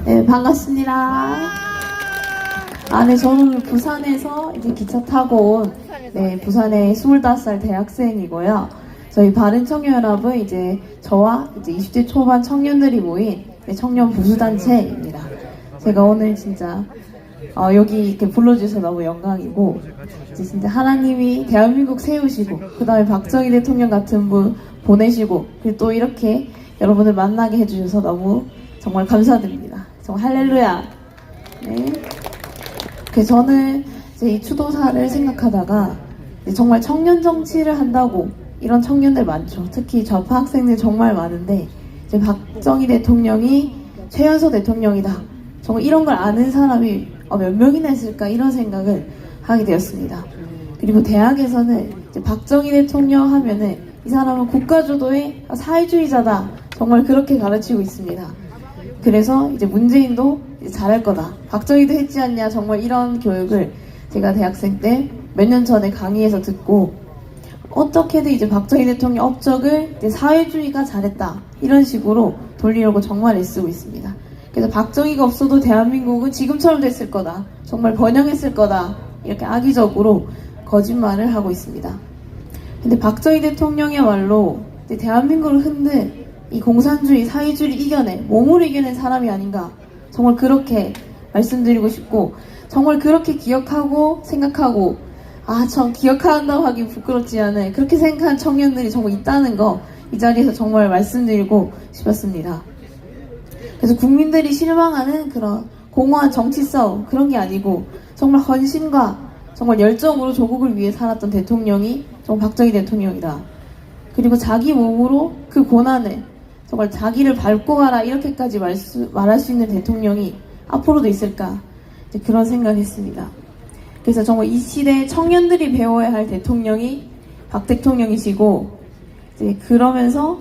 네, 반갑습니다. 네, 저는 부산에서 이제 기차 타고 온, 네, 부산의 25살 대학생이고요. 저희 바른청년연합은 이제 저와 이제 20대 초반 청년들이 모인 청년 보수단체입니다. 제가 오늘 진짜, 여기 이렇게 불러주셔서 너무 영광이고, 이제 진짜 하나님이 대한민국 세우시고, 그 다음에 박정희 대통령 같은 분 보내시고, 그리고 또 이렇게 여러분을 만나게 해주셔서 너무 정말 감사드립니다. 정말 할렐루야. 네. 그래서 저는 이제 이 추도사를 생각하다가 정말 청년 정치를 한다고 이런 청년들 많죠. 특히 좌파 학생들 정말 많은데 이제 박정희 대통령이 최연소 대통령이다. 정말 이런 걸 아는 사람이 몇 명이나 있을까 이런 생각을 하게 되었습니다. 그리고 대학에서는 이제 박정희 대통령 하면은 이 사람은 국가주도의 사회주의자다. 정말 그렇게 가르치고 있습니다. 그래서 이제 문재인도 이제 잘할 거다. 박정희도 했지 않냐. 정말 이런 교육을 제가 대학생 때 몇 년 전에 강의에서 듣고 어떻게든 이제 박정희 대통령 업적을 이제 사회주의가 잘했다. 이런 식으로 돌리려고 정말 애쓰고 있습니다. 그래서 박정희가 없어도 대한민국은 지금처럼 됐을 거다. 정말 번영했을 거다. 이렇게 악의적으로 거짓말을 하고 있습니다. 근데 박정희 대통령이야말로 이제 대한민국을 흔든 이 공산주의, 사회주의를 몸으로 이겨낸 사람이 아닌가. 정말 그렇게 말씀드리고 싶고, 정말 그렇게 기억하고 생각하고, 참 기억한다고 하기 부끄럽지 않은 그렇게 생각하는 청년들이 정말 있다는 거 이 자리에서 정말 말씀드리고 싶었습니다. 그래서 국민들이 실망하는 그런 공허한 정치 싸움 그런 게 아니고 정말 헌신과 정말 열정으로 조국을 위해 살았던 대통령이 정말 박정희 대통령이다. 그리고 자기 몸으로 그 고난을 정말 자기를 밟고 가라 이렇게까지 말할 수 있는 대통령이 앞으로도 있을까 이제 그런 생각을 했습니다. 그래서 정말 이 시대 청년들이 배워야 할 대통령이 박 대통령이시고 이제 그러면서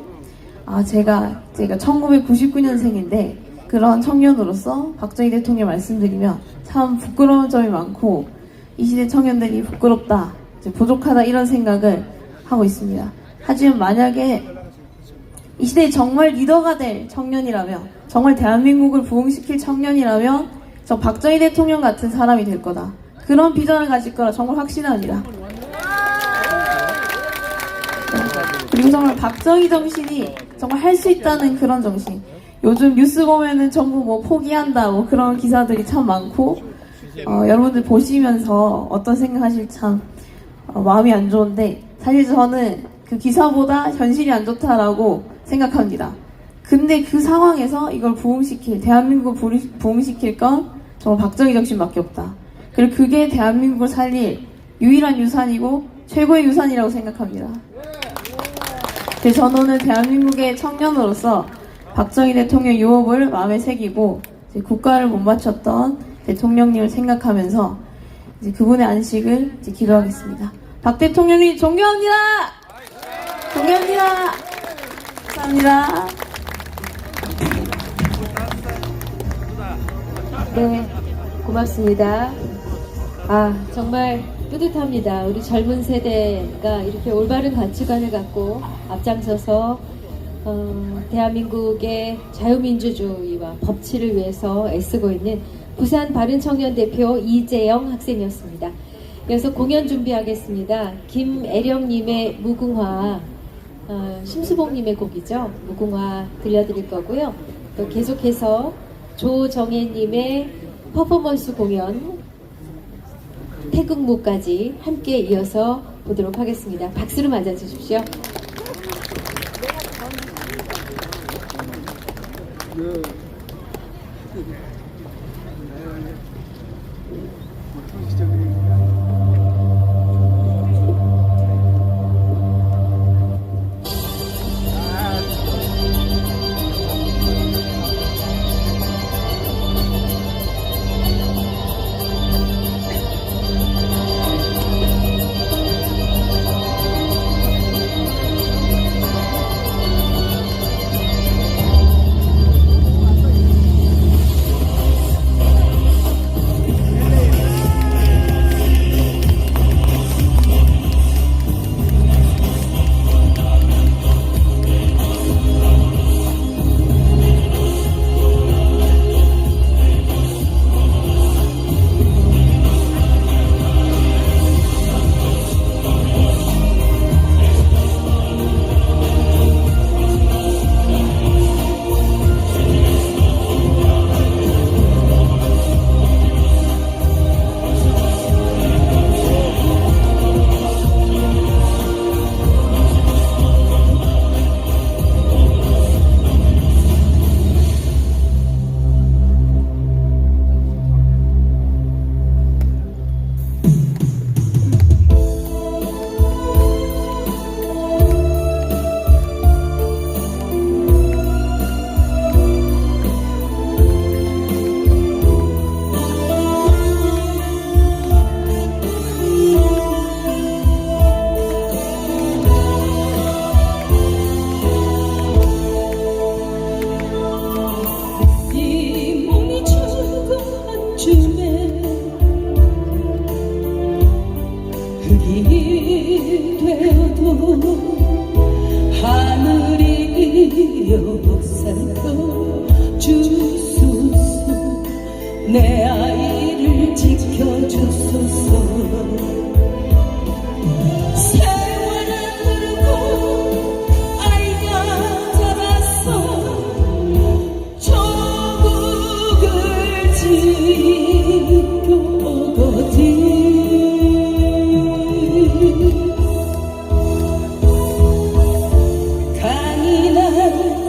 제가 1999년생인데 그런 청년으로서 박정희 대통령 말씀드리면 참 부끄러운 점이 많고 이 시대 청년들이 부끄럽다, 이제 부족하다 이런 생각을 하고 있습니다. 하지만 만약에 이 시대에 정말 리더가 될 청년이라면, 정말 대한민국을 부흥시킬 청년이라면 저 박정희 대통령 같은 사람이 될 거다. 그런 비전을 가질 거라 정말 확신합니다. 그리고 정말 박정희 정신이 정말 할 수 있다는 그런 정신. 요즘 뉴스 보면은 전부 뭐 포기한다 뭐 그런 기사들이 참 많고 여러분들 보시면서 어떤 생각하실지 참 마음이 안 좋은데 사실 저는 그 기사보다 현실이 안 좋다라고 생각합니다. 근데 그 상황에서 이걸 대한민국을 부흥시킬 건 정말 박정희 정신밖에 없다. 그리고 그게 대한민국을 살릴 유일한 유산이고 최고의 유산이라고 생각합니다. 그래서 저는 오늘 대한민국의 청년으로서 박정희 대통령 유업을 마음에 새기고 이제 국가를 못 바쳤던 대통령님을 생각하면서 이제 그분의 안식을 이제 기도하겠습니다. 박 대통령님 존경합니다. 존경합니다. 감사합니다. 네, 고맙습니다. 정말 뿌듯합니다. 우리 젊은 세대가 이렇게 올바른 가치관을 갖고 앞장서서 대한민국의 자유민주주의와 법치를 위해서 애쓰고 있는 부산 바른청년 대표 이재영 학생이었습니다. 이어서 공연 준비하겠습니다. 김애령님의 무궁화, 심수봉님의 곡이죠. 무궁화 들려드릴 거고요. 또 계속해서 조정혜님의 퍼포먼스 공연 태극무까지 함께 이어서 보도록 하겠습니다. 박수로 맞아주십시오. 내 아이를 지켜주소서. 세월은 흐르고 아이가 자라서 조국을 지켜오거든. 강인하고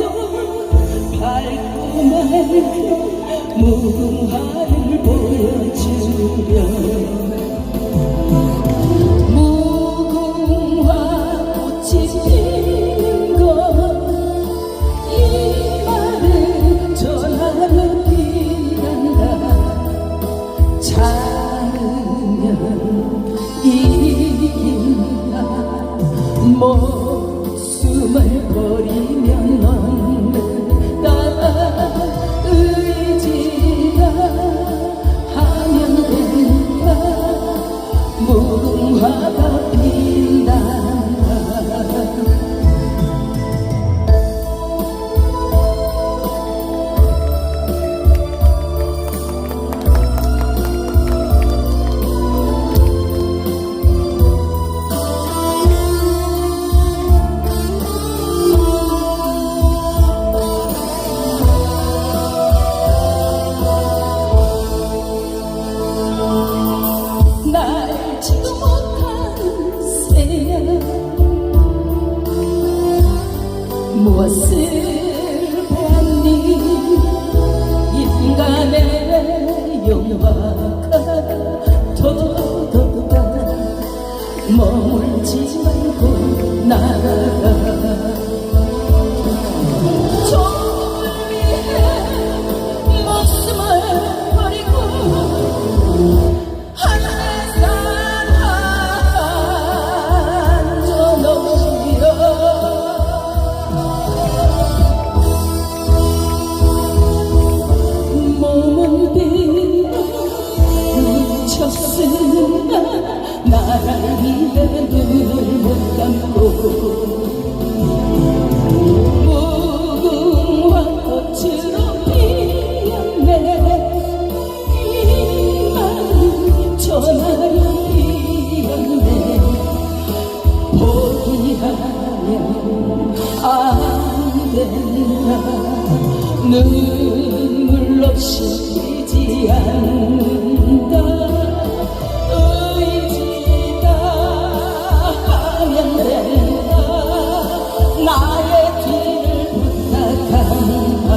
밝고 맑은 무궁화를 보여주려. 무궁화 꽃이 피는 것이 말은 전하는 빛난다. 자르면 이긴다. 목숨을 버리면 얻는다. 의지가 하면 된다. 무궁화 꽃으로 피었네 이마는 전화로 피었네 포기하면 안 된다 눈물 없이 뛰지 않는다 의지다 하면 된다 나의 뒤를 부탁한다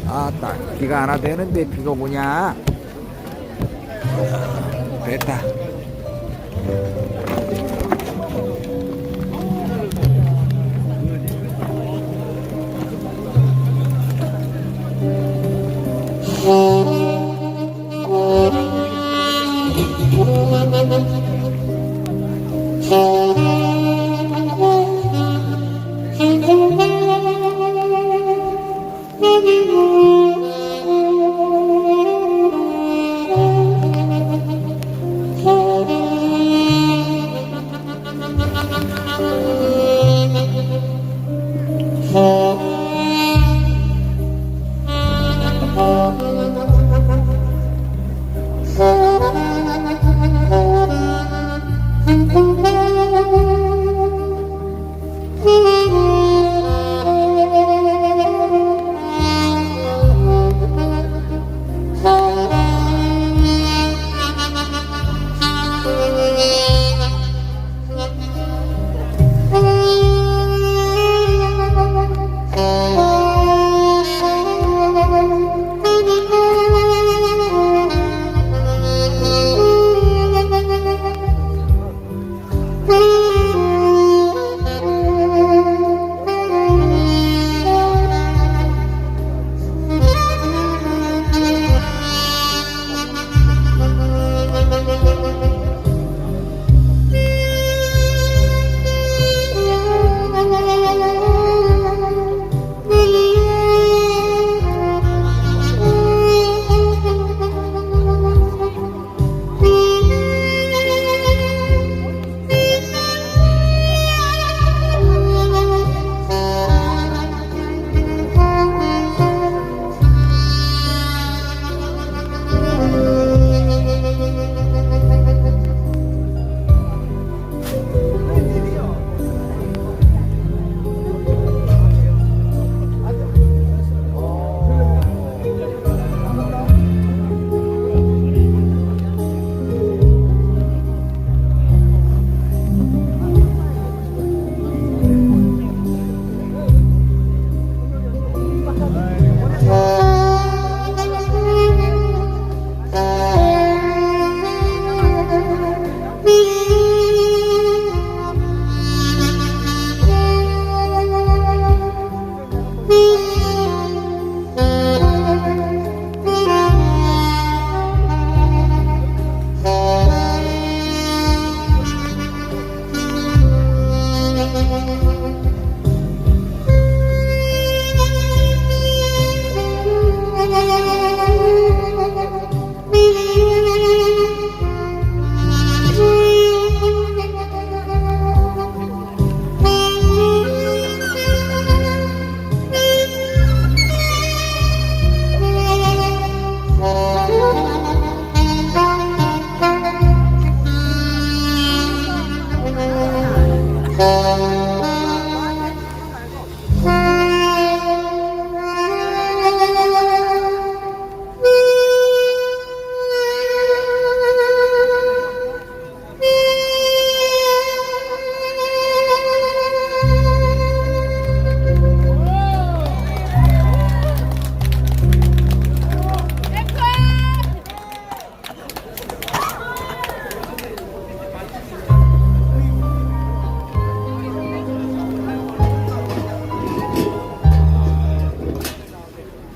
아따 비가 안 와대는데 비가 뭐냐. 됐다.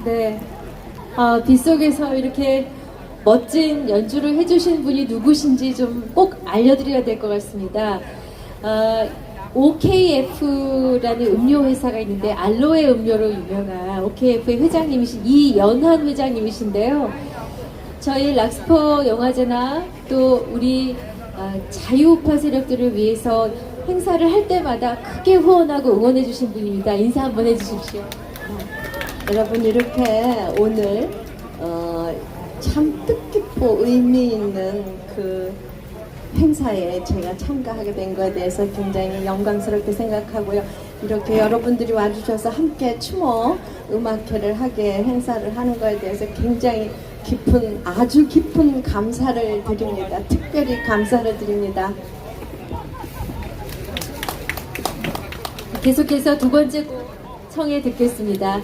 네. 빗속에서 이렇게 멋진 연주를 해주신 분이 누구신지 좀 꼭 알려드려야 될 것 같습니다. OKF라는 음료 회사가 있는데 알로에 음료로 유명한 OKF의 회장님이신 이연한 회장님이신데요. 저희 락스퍼 영화제나 또 우리 자유우파 세력들을 위해서 행사를 할 때마다 크게 후원하고 응원해 주신 분입니다. 인사 한번 해주십시오. 여러분 이렇게 오늘 참 뜻깊고 의미 있는 그 행사에 제가 참가하게 된 것에 대해서 굉장히 영광스럽게 생각하고요. 이렇게 여러분들이 와주셔서 함께 추모 음악회를 하게 행사를 하는 것에 대해서 굉장히 아주 깊은 감사를 드립니다. 특별히 감사를 드립니다. 계속해서 두 번째 곡 청해 듣겠습니다.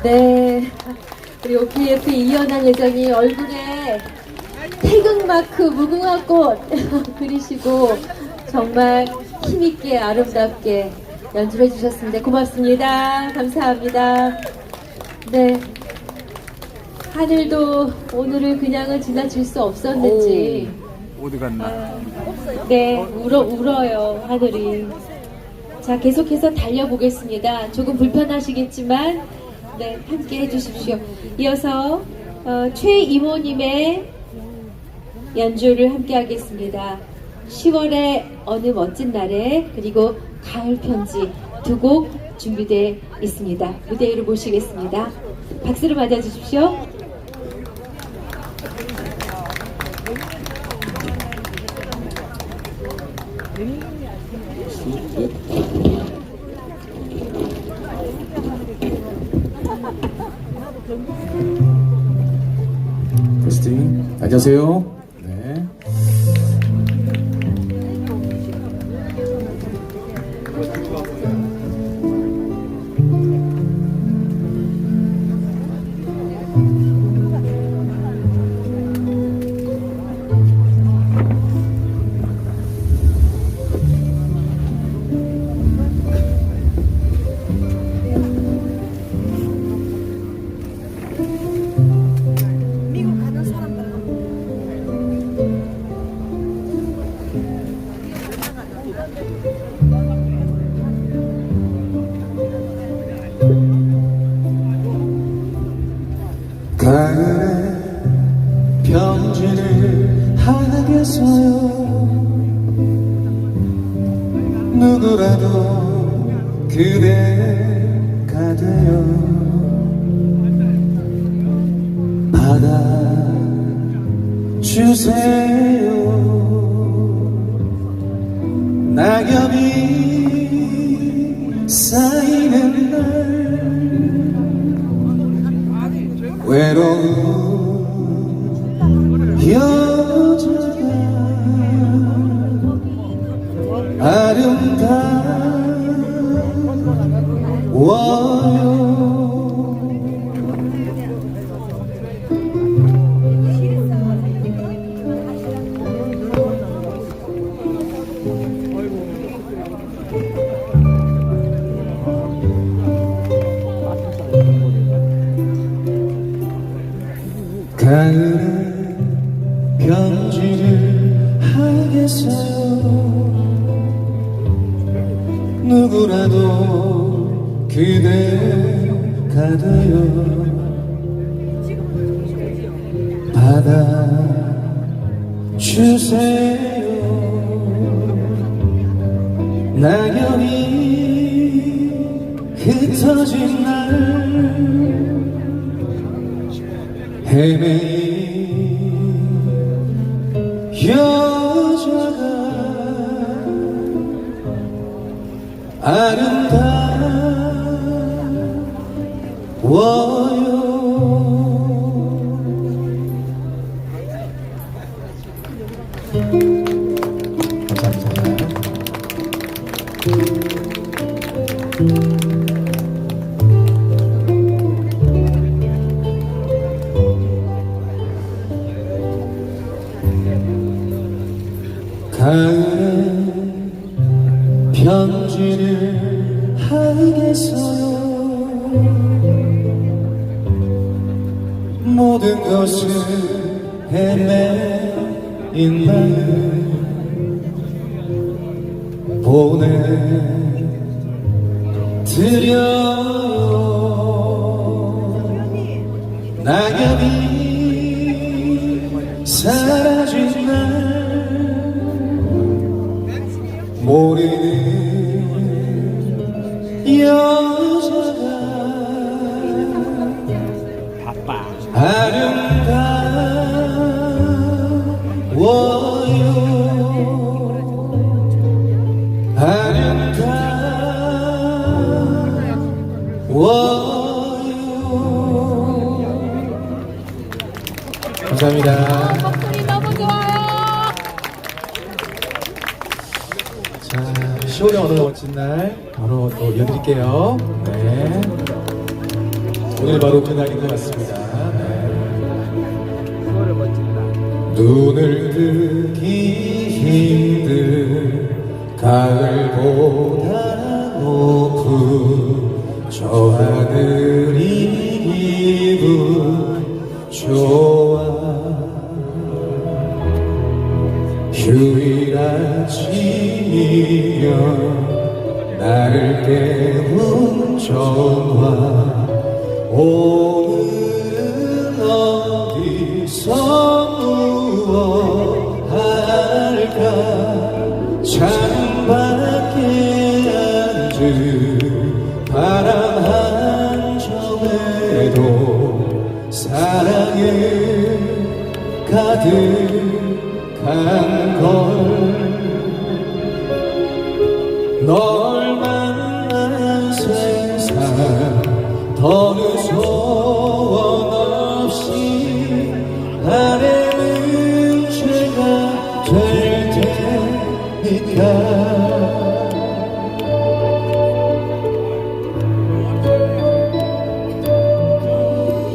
네, 우리 OKF 이연한 회장이 얼굴에 태극마크 무궁화꽃 그리시고 정말 힘있게 아름답게 연주를 해주셨습니다. 고맙습니다. 감사합니다. 네, 하늘도 오늘을 그냥은 지나칠 수 없었는지 어디 갔나? 네, 울어요 하늘이. 자, 계속해서 달려보겠습니다. 조금 불편하시겠지만, 네, 함께 해주십시오. 이어서, 최 이모님의 연주를 함께 하겠습니다. 10월의 어느 멋진 날에, 그리고 가을 편지 두 곡 준비되어 있습니다. 무대 위로 모시겠습니다. 박수로 맞아주십시오. 테스팅. 안녕하세요. 네. 가을에 편지를 하겠어요. 누구라도 그대가 되어 받아주세요. 낙엽이 쌓이는 날 외로운 여자가 아름다워요. 가을에 편지를 하겠어요. 누구라도 그대가 되어 받아주세요. 낙엽이 흩어진 날 헤매인 여자가 가을에 편지를 하겠어요. 모든 것을 헤매인 나를 보내드려요. 낙엽이 사라진 날 모르는 여자가 아름다워요. 감사합니다. 목소리 너무 좋아요. 자, 10월의 어느 멋진 날 바로 또 이어드릴게요. 네. 오늘 바로 그날인 것 같습니다. 네. 눈을 뜨기 힘든 가을보다 높은 저 하늘이 기분 좋아. 휴일 아침이면 나를 깨운 전화 오늘은 어디서 무엇할까 창밖에 앉은 바람 한 점에도 사랑에 가득한 걸 널 만난 세상 더는 소원 없이 바라는 죄가 될 테니까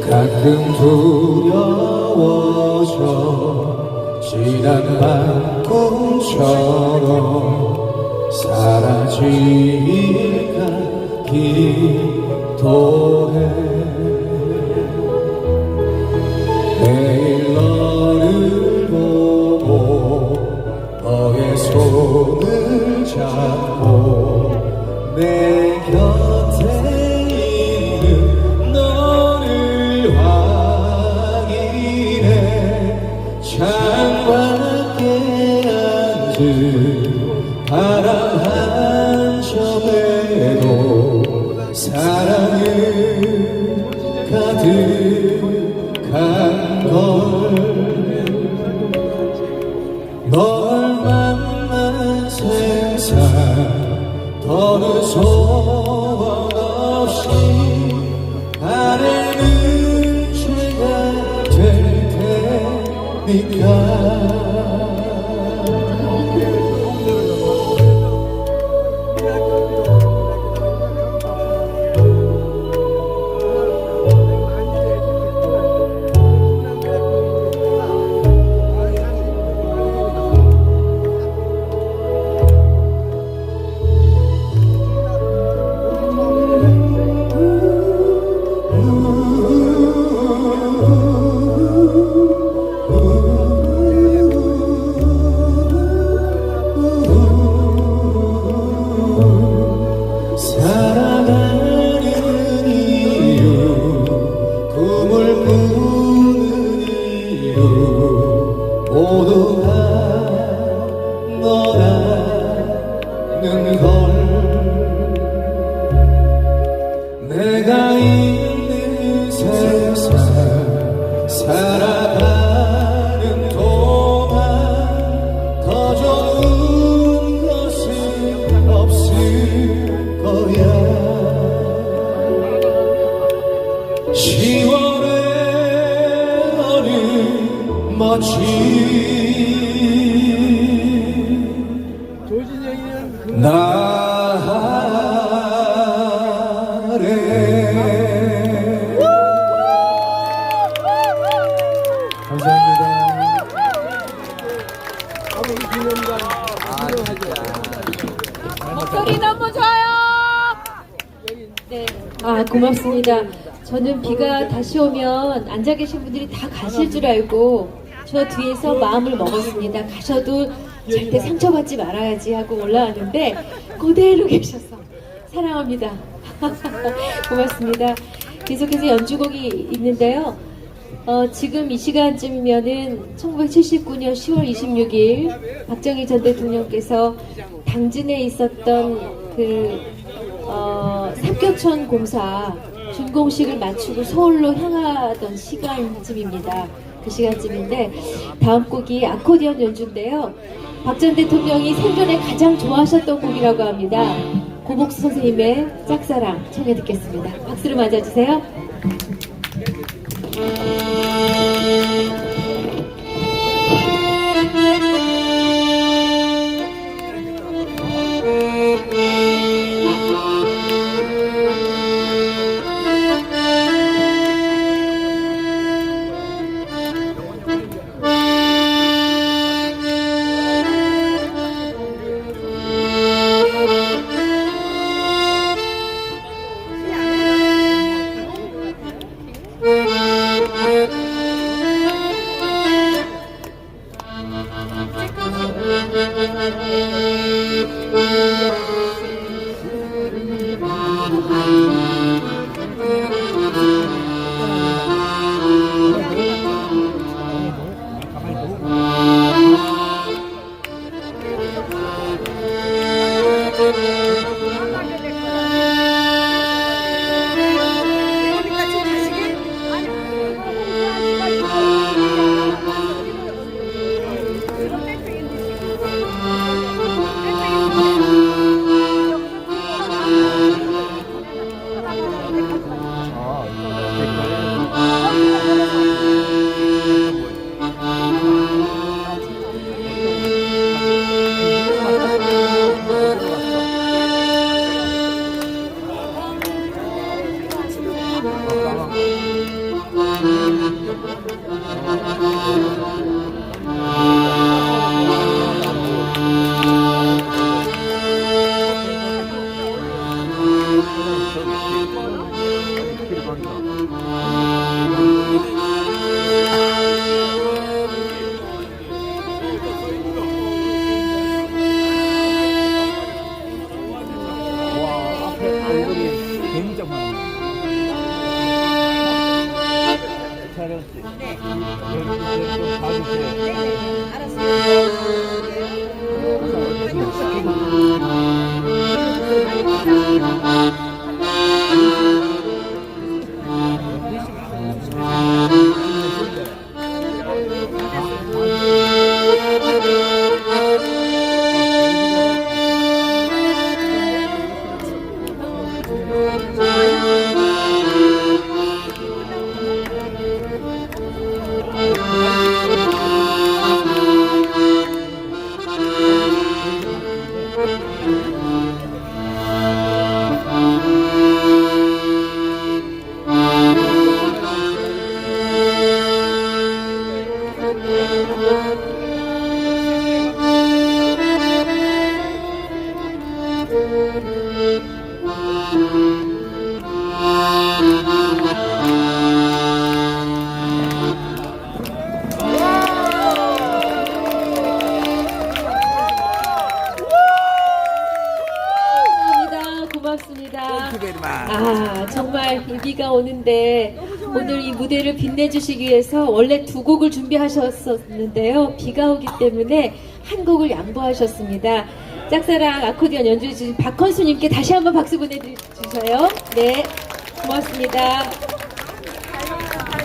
가끔 두려워져 지난 밤 꿈처럼 사라질까 기도해 내일 너를 보고 너의 손을 잡고 내 곁에 있는 너를 확인해 창밖에 앉은 바람 한 점에도 사랑을 가득한 걸 널 만난 세상 더는 소원 없이 바라는 죄가 될 테니까 사랑하는 이유 꿈을 꾸는 이유 모두가 너라는 걸 내가 있는 세상 살아가는 동안 더 좋은 것은 없을 거야 10월의 어느 멋진 날에 감사합니다. 목소리 너무 좋아요. 네, 고맙습니다. 저는 비가 다시 오면 앉아 계신 분들이 다 가실 줄 알고 저 뒤에서 마음을 먹었습니다. 가셔도 절대 상처받지 말아야지 하고 올라왔는데 그대로 계셔서 사랑합니다. 고맙습니다. 계속해서 연주곡이 있는데요. 지금 이 시간쯤이면은 1979년 10월 26일 박정희 전 대통령께서 당진에 있었던 그 삼교천 공사 준공식을 마치고 서울로 향하던 시간쯤입니다. 그 시간쯤인데 다음 곡이 아코디언 연주인데요. 박 전 대통령이 생전에 가장 좋아하셨던 곡이라고 합니다. 고복수 선생님의 짝사랑 청해 듣겠습니다. 박수로 맞아주세요. 고맙습니다. 아, 정말 이 비가 오는데 오늘 이 무대를 빛내주시기 위해서 원래 두 곡을 준비하셨었는데요. 비가 오기 때문에 한 곡을 양보하셨습니다. 짝사랑 아코디언 연주해 주신 박헌수님께 다시 한번 박수 보내주셔요. 네, 고맙습니다.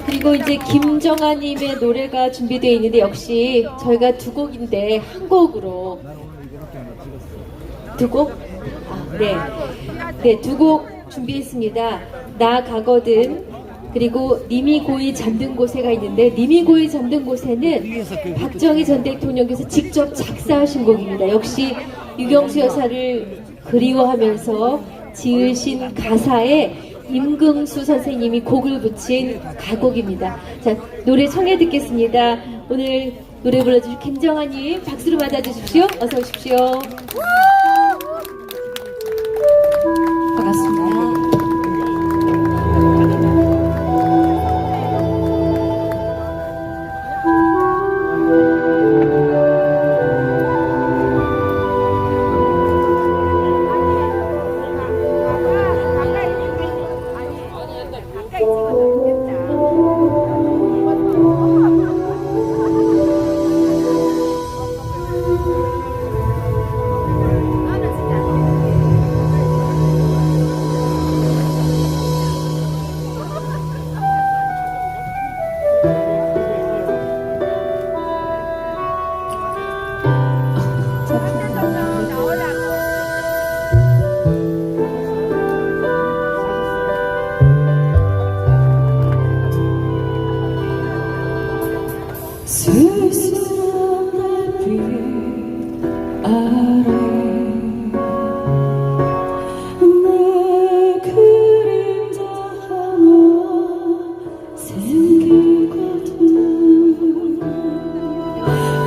그리고 이제 김정아님의 노래가 준비되어 있는데 역시 저희가 두 곡인데 한 곡으로 두 곡? 아, 네. 네, 두 곡 준비했습니다. 나 가거든 그리고 님이 고이 잠든 곳에가 있는데 님이 고이 잠든 곳에는 박정희 전 대통령께서 직접 작사하신 곡입니다. 역시 유경수 여사를 그리워하면서 지으신 가사에 임금수 선생님이 곡을 붙인 가곡입니다. 자, 노래 청해 듣겠습니다. 오늘 노래 불러주신 김정아님 박수로 맞아주십시오. 어서 오십시오. 반갑습니다. 쓸쓸한 달빛 아래 내 그림자 하나 생기거든.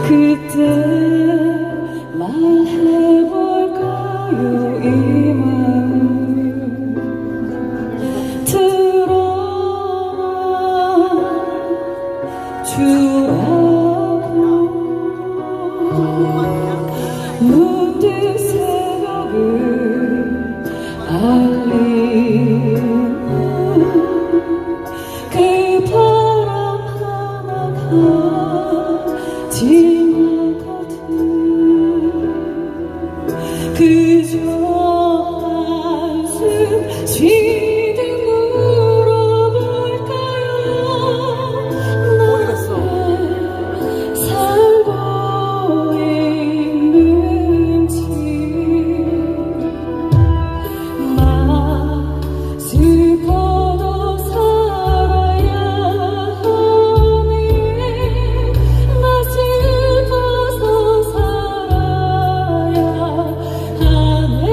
그때 말해볼까요 이 마음 들어라 주라고 문득 새벽을 알리는 그 바람 하나가 지나거든. 그저 지금 물어볼까요? 나는 살고 있는지 나 슬퍼도 살아야 하니 나 슬퍼서 살아야 하네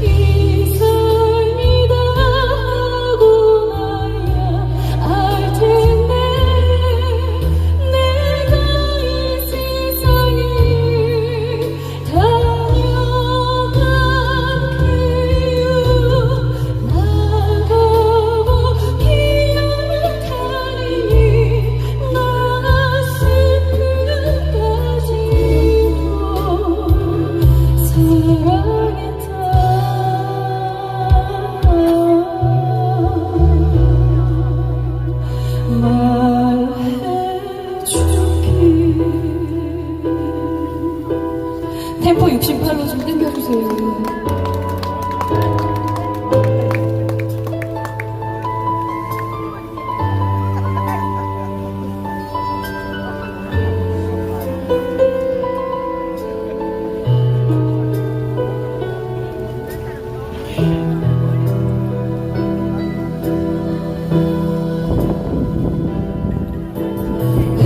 이 삶이 다 하고 나야 알 텐데 내가 이 세상에 다녀간 그 이유 나가고 기억을 가리니 나 슬픔까지도 사랑했다 말해줄게 템포 68로 좀 당겨주세요.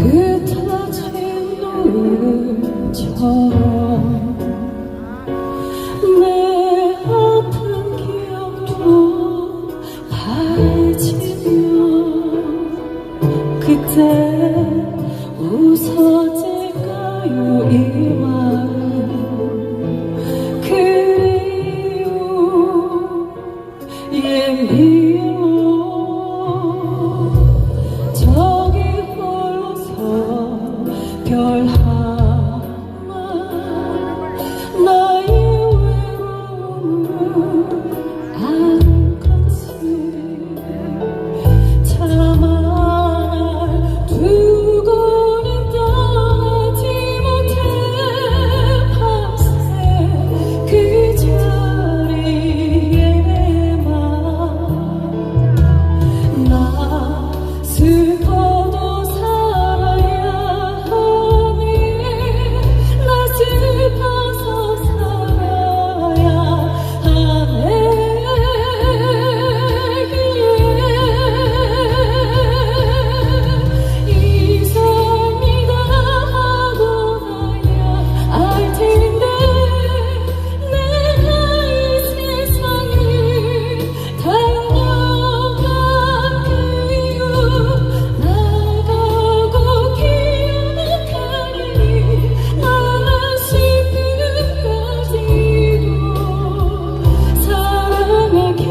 흩어진 노을처럼 내 아픈 기억도 밝히며 그때 웃어질까요 이 마음 그리움의 미로 저기 홀로서 별 하나 나의 외로움을 안같이 차마 날 두고는 떠나지 못해 밤새 그 자리에만 나 슬퍼도 살아야 하니 나 슬퍼서 살아야 하네 이 삶이 다 하고 나야 알 텐데 내가 이 세상을 다녀간 그 이유 나가고 기억을 가리니 나는 슬픔까지도 사랑하기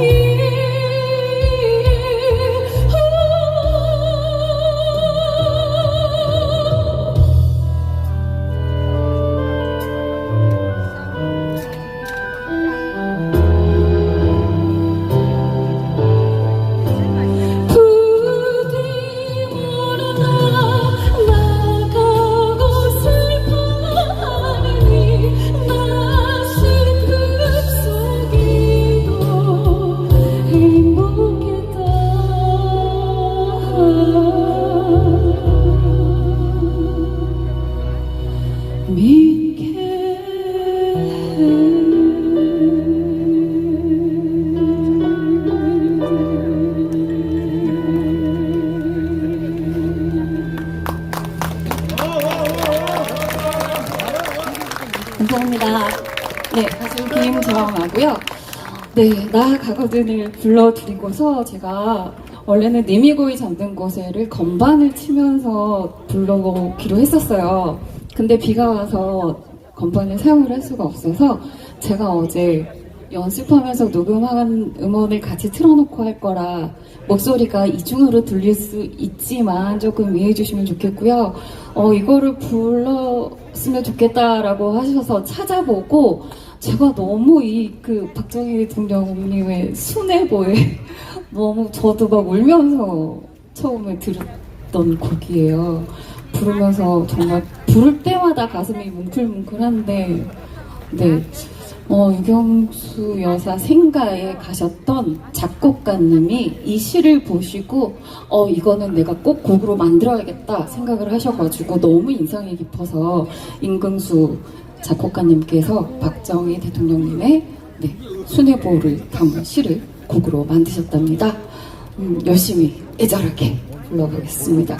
부디 모르나 나가고 슬퍼하니 나 슬픔 속에도 행복했다 감사합니다. 네, 가수 김정하고요. 네, 나 가거든을 불러드리고서 제가 원래는 니미고이 잠든 곳에를 건반을 치면서 불러보기로 했었어요. 근데 비가 와서 건반을 사용을 할 수가 없어서 제가 어제 연습하면서 녹음한 음원을 같이 틀어놓고 할 거라 목소리가 이중으로 들릴 수 있지만 조금 이해해 주시면 좋겠고요. 이거를 불렀으면 좋겠다라고 하셔서 찾아보고 제가 너무 박정희 대통령님의 순애보에 너무 저도 막 울면서 처음에 들었던 곡이에요. 부르면서 정말 부를 때마다 가슴이 뭉클뭉클한데, 네. 유경수 여사 생가에 가셨던 작곡가님이 이 시를 보시고 이거는 내가 꼭 곡으로 만들어야겠다 생각을 하셔가지고 너무 인상이 깊어서 임금수 작곡가님께서 박정희 대통령님의 순회보를 담은 시를 곡으로 만드셨답니다. 열심히 애절하게 불러보겠습니다.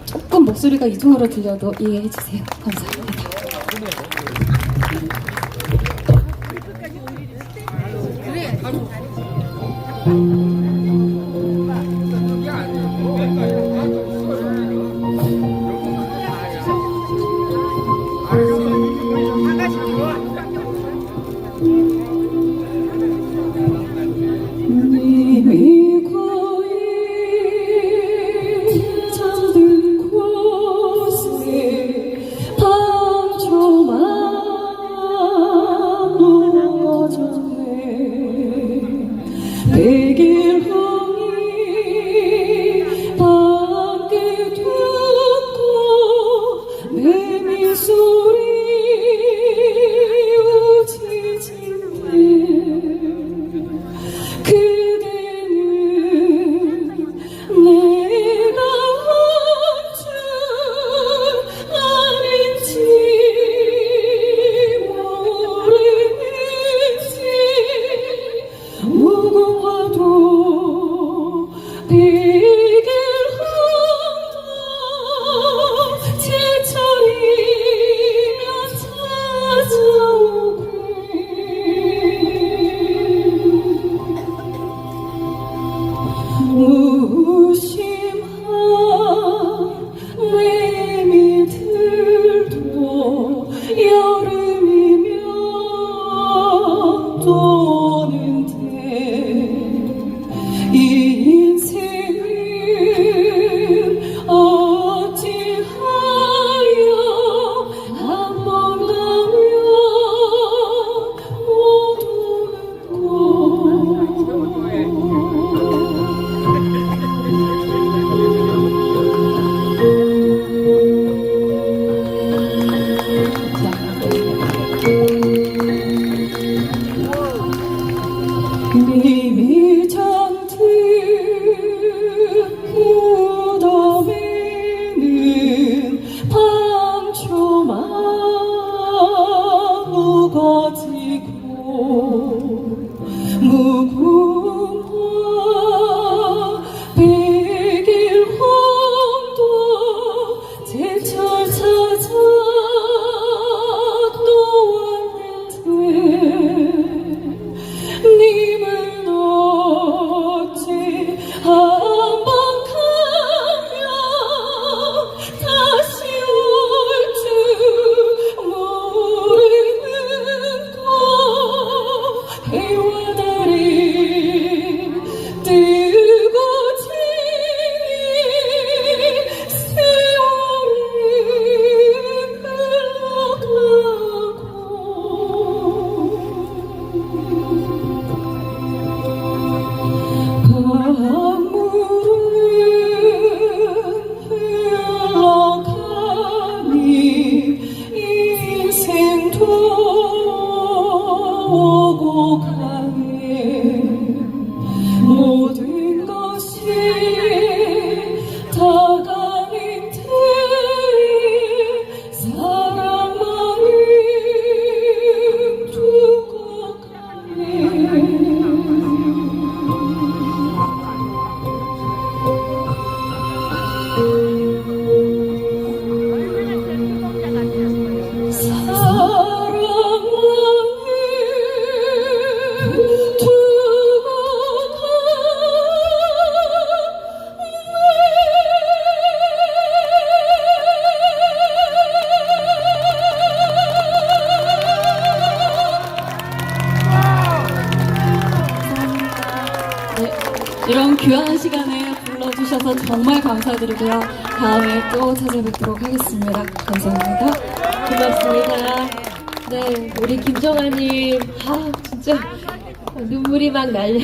조금 목소리가 이중으로 들려도 이해해주세요. 감사합니다. 님이 거의 잠든 곳에 밤초만 무거졌네. 백일홍이 밖에 듣고 내 미소리 우지진대. 그대는 내가 한줄 아닌지 모르는지 무궁화도 백일홍도 제철이면 찾아오고 무심한 매미들도 여름이면 또 오는데 이 인생은 어찌하여 한 번 가면 못 오는 님이 잠든 무덤에는 밤초만 무거지고 무궁화 백일홍도 제철 찾아 또 왔는데 님은 어찌 한번 가면 다시 올 줄 모르는 거. 해와 달이 뜨고 지니 세월은 흘러가고 강물은 흘러가니 인생도 오고 가네. 모든 것이 다가는 테에 사랑만을 두고 가네. 사랑만을 두고 이런 귀한 시간에 불러주셔서 정말 감사드리고요. 다음에 또 찾아뵙도록 하겠습니다. 감사합니다. 고맙습니다. 네, 우리 김정아님, 진짜 눈물이 막 나죠?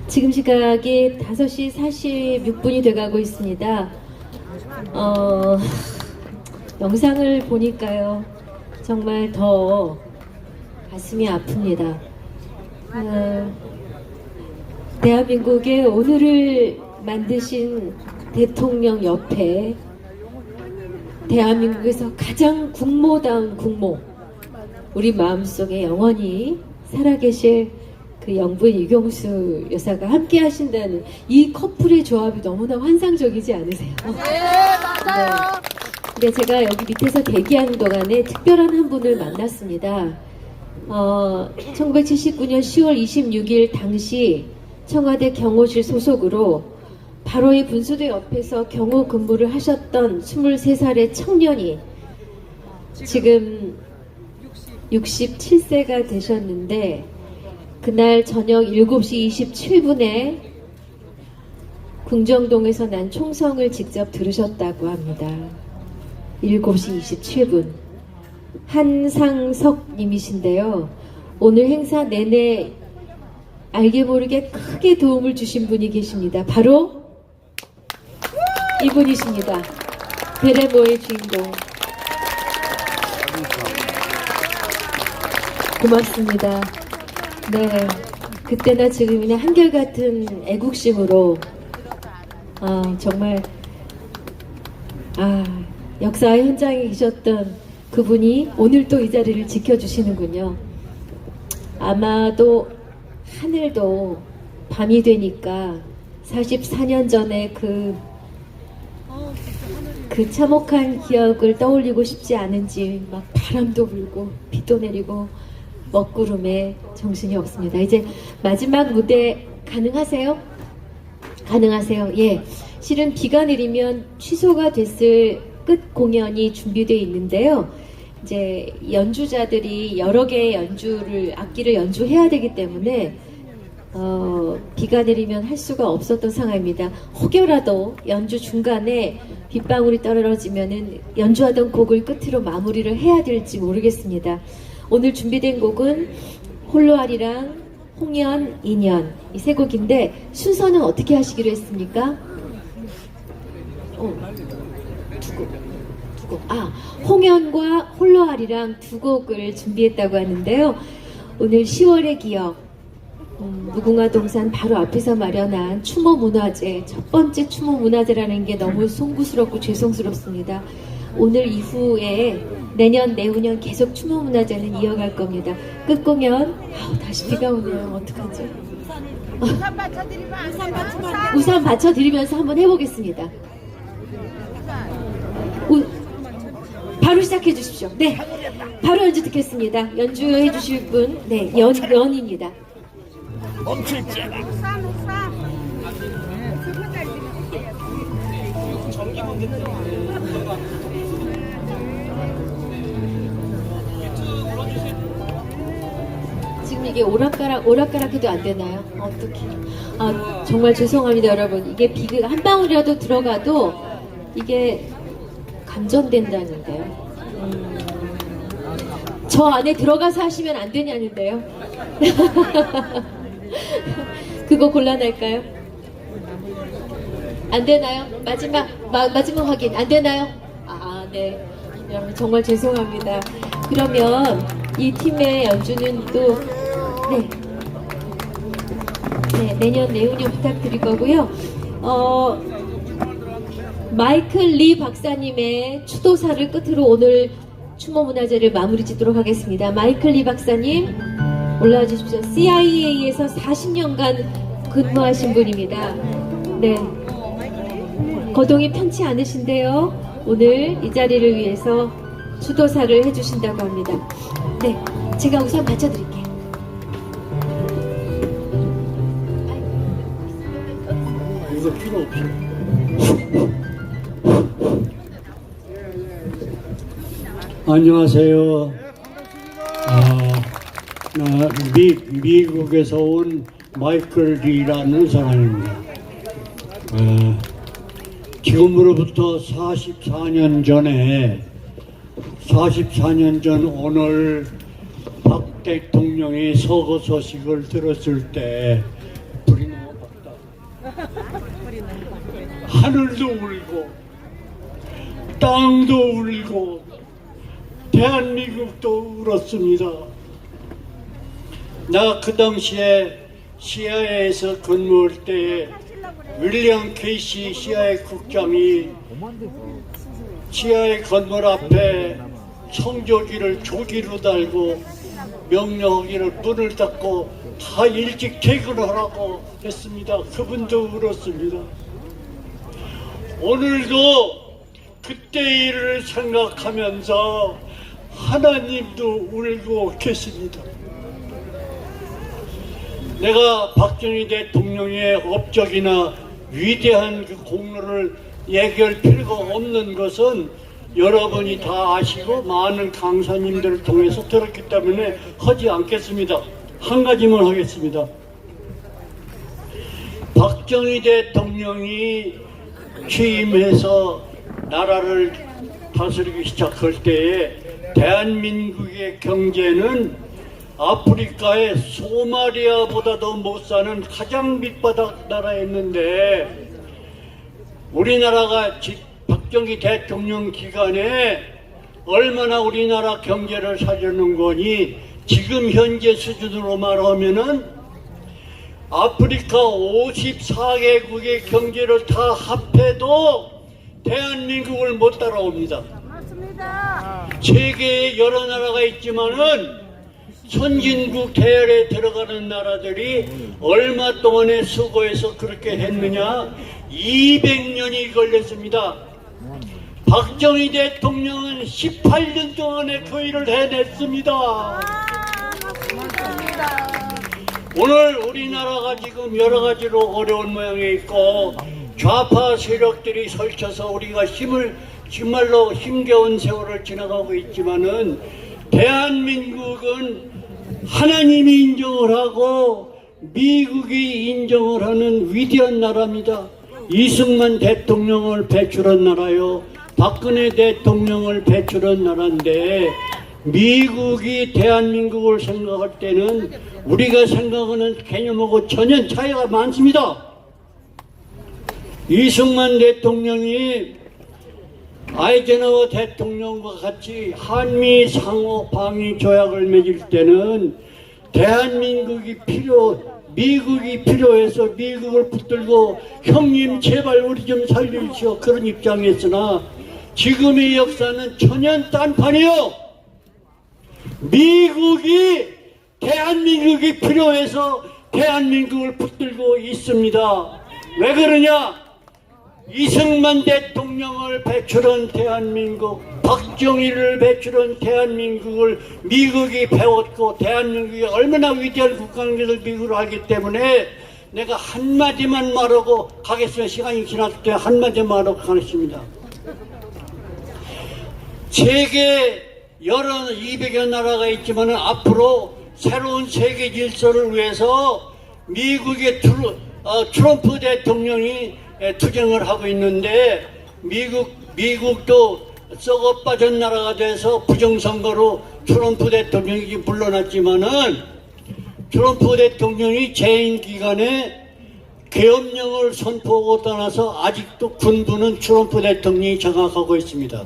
지금 시각이 5시 46분이 돼가고 있습니다. 영상을 보니까요, 정말 더 가슴이 아픕니다. 대한민국의 오늘을 만드신 대통령 옆에 대한민국에서 가장 국모다운 국모, 우리 마음속에 영원히 살아계실 그 영분 이경수 여사가 함께 하신다는 이 커플의 조합이 너무나 환상적이지 않으세요? 네, 맞아요. 근데 제가 여기 밑에서 대기하는 동안에 특별한 한 분을 만났습니다. 1979년 10월 26일 당시 청와대 경호실 소속으로 바로 이 분수대 옆에서 경호 근무를 하셨던 23살의 청년이 지금 67세가 되셨는데, 그날 저녁 7시 27분에 궁정동에서 난 총성을 직접 들으셨다고 합니다. 7시 27분. 한상석 님이신데요. 오늘 행사 내내 알게 모르게 크게 도움을 주신 분이 계십니다. 바로 이분이십니다. 베레모의 주인공. 고맙습니다. 네, 그때나 지금이나 한결같은 애국심으로 정말 역사의 현장에 계셨던 그분이 오늘 또 이 자리를 지켜주시는군요. 아마도 하늘도 밤이 되니까 44년 전에 그 참혹한 기억을 떠올리고 싶지 않은지 막 바람도 불고 비도 내리고 먹구름에 정신이 없습니다. 이제 마지막 무대 가능하세요? 가능하세요? 예. 실은 비가 내리면 취소가 됐을 끝 공연이 준비되어 있는데요. 이제 연주자들이 여러 개의 악기를 연주해야 되기 때문에 비가 내리면 할 수가 없었던 상황입니다. 혹여라도 연주 중간에 빗방울이 떨어지면은 연주하던 곡을 끝으로 마무리를 해야 될지 모르겠습니다. 오늘 준비된 곡은 홀로아리랑 홍연, 인연 이 세 곡인데 순서는 어떻게 하시기로 했습니까? 두 곡. 홍연과 홀로아리랑 두 곡을 준비했다고 하는데요. 오늘 10월의 기억, 무궁화 동산 바로 앞에서 마련한 추모 문화제, 첫 번째 추모 문화제라는 게 너무 송구스럽고 죄송스럽습니다. 오늘 이후에 내년, 내후년 계속 추모 문화제는 이어갈 겁니다. 끝공연, 다시 비가 오네요. 어떡하지? 우산 받쳐드리면 안 돼요? 우산 받쳐드리면서 한번 해보겠습니다. 바로 시작해 주십시오. 네, 바로 연주 듣겠습니다. 연주해 주실 분, 네, 연입니다. 멈출지어다. 우산. 지금 이게 오락가락해도 안 되나요? 어떻게? 정말 죄송합니다, 여러분. 이게 비가 한 방울이라도 들어가도 이게 감전된다는데요. 저 안에 들어가서 하시면 안 되냐는데요. 그거 곤란할까요? 안 되나요? 마지막 확인 안 되나요? 네. 여러분 정말 죄송합니다. 그러면 이 팀의 연주는 또 내년, 내후년 부탁드릴 거고요. 마이클 리 박사님의 추도사를 끝으로 오늘 추모문화제를 마무리 짓도록 하겠습니다. 마이클 리 박사님 올라와 주십시오. CIA에서 40년간 근무하신 분입니다. 네, 거동이 편치 않으신데요. 오늘 이 자리를 위해서 추도사를 해주신다고 합니다. 네, 제가 우선 받쳐드릴게요. 이거 필요 없이. 안녕하세요. 나 미국에서 온 마이클 리라는 사람입니다. 지금으로부터 44년 전 오늘 대통령의 서거 소식을 들었을 때 불이 너무 밝다. 하늘도 울고 땅도 울고 대한민국도 울었습니다. 나 그 당시에 CIA에서 근무할 때 윌리엄 케이시 CIA 국장이 CIA 건물 앞에 성조기를 조기로 달고 명령하기를 문을 닫고 다 일찍 퇴근하라고 했습니다. 그분도 울었습니다. 오늘도 그때 일을 생각하면서 하나님도 울고 계십니다. 내가 박정희 대통령의 업적이나 위대한 그 공로를 얘기할 필요가 없는 것은 여러분이 다 아시고 많은 강사님들을 통해서 들었기 때문에 하지 않겠습니다. 한 가지만 하겠습니다. 박정희 대통령이 취임해서 나라를 다스리기 시작할 때에 대한민국의 경제는 아프리카의 소마리아보다도 못 사는 가장 밑바닥 나라였는데 우리나라가 박정희 대통령 기간에 얼마나 우리나라 경제를 살려는 거니 지금 현재 수준으로 말하면은 아프리카 54개국의 경제를 다 합해도 대한민국을 못 따라옵니다. 맞습니다. 세계에 여러 나라가 있지만은 선진국 대열에 들어가는 나라들이 얼마 동안에 수고해서 그렇게 했느냐? 200년이 걸렸습니다. 박정희 대통령은 18년 동안에 그 일을 해냈습니다. 오늘 우리나라가 지금 여러 가지로 어려운 모양에 있고 좌파 세력들이 설쳐서 우리가 정말로 힘겨운 세월을 지나가고 있지만은 대한민국은 하나님이 인정을 하고 미국이 인정을 하는 위대한 나라입니다. 이승만 대통령을 배출한 나라요. 박근혜 대통령을 배출한 나라인데 미국이 대한민국을 생각할 때는 우리가 생각하는 개념하고 전혀 차이가 많습니다. 이승만 대통령이 아이젠하워 대통령과 같이 한미 상호 방위 조약을 맺을 때는 대한민국이 미국이 필요해서 미국을 붙들고 형님 제발 우리 좀 살려주시오 그런 입장이었으나 지금의 역사는 전혀 딴판이요. 미국이 대한민국이 필요해서 대한민국을 붙들고 있습니다. 왜 그러냐? 이승만 대통령을 배출한 대한민국, 박정희를 배출한 대한민국을 미국이 배웠고 대한민국이 얼마나 위대한 국가인 것을 미국으로 알기 때문에 내가 한마디만 말하고 가겠습니다. 시간이 지났을 때 한마디만 말하고 가겠습니다. 세계 여러 200여 나라가 있지만 앞으로 새로운 세계 질서를 위해서 미국의 트럼프 대통령이 투쟁을 하고 있는데 미국도 썩어 빠진 나라가 돼서 부정선거로 트럼프 대통령이 물러났지만은 트럼프 대통령이 재임 기간에 계엄령을 선포하고 떠나서 아직도 군부는 트럼프 대통령이 장악하고 있습니다.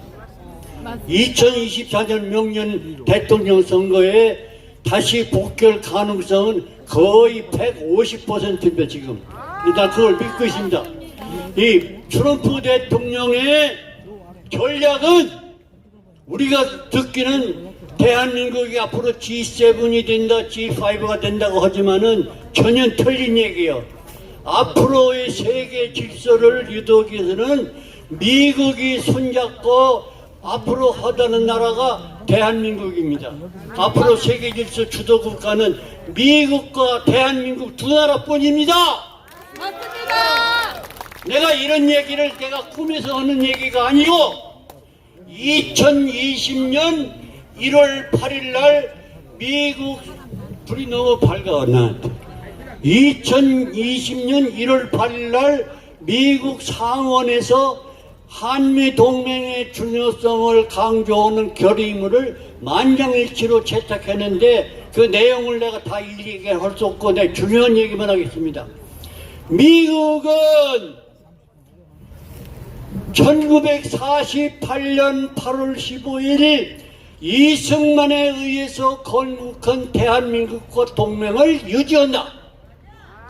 2024년 명년 대통령 선거에 다시 복귀할 가능성은 거의 150%입니다. 지금 일단 그걸 믿고 있습니다. 이 트럼프 대통령의 전략은 우리가 듣기는 대한민국이 앞으로 G7이 된다, G5가 된다고 하지만은 전혀 틀린 얘기예요. 앞으로의 세계 질서를 유도하기 위해서는 미국이 손잡고 앞으로 하자는 나라가 대한민국입니다. 앞으로 세계 질서 주도 국가는 미국과 대한민국 두 나라뿐입니다. 맞습니다. 내가 이런 얘기를 내가 꿈에서 하는 얘기가 아니고 2020년 1월 8일 날 미국 불이 너무 밝아 나한테 2020년 1월 8일 날 미국 상원에서 한미 동맹의 중요성을 강조하는 결의문을 만장일치로 채택했는데 그 내용을 내가 다 일일이 할 수 없고 내 중요한 얘기만 하겠습니다. 미국은 1948년 8월 15일 이승만에 의해서 건국한 대한민국과 동맹을 유지한다.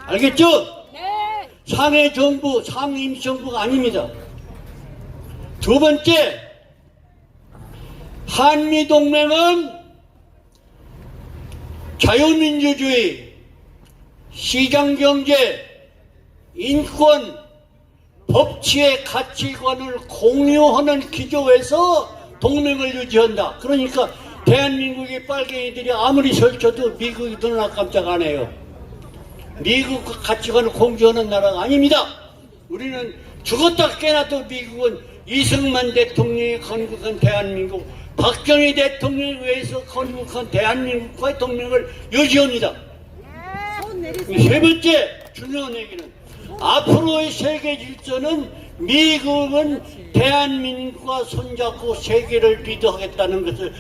알겠죠? 네. 상해정부, 상임정부가 아닙니다. 두 번째, 한미동맹은 자유민주주의, 시장경제, 인권, 법치의 가치관을 공유하는 기조에서 동맹을 유지한다. 그러니까 대한민국의 빨갱이들이 아무리 설쳐도 미국이 눈을 깜짝 안 해요. 미국과 가치관을 공유하는 나라가 아닙니다. 우리는 죽었다 깨나도 미국은 이승만 대통령이 건국한 대한민국, 박정희 대통령에 의해서 건국한 대한민국과의 동맹을 유지합니다. 세 번째 중요한 얘기는 앞으로의 세계 질서는 미국은 대한민국과 손잡고 세계를 리드하겠다는 것을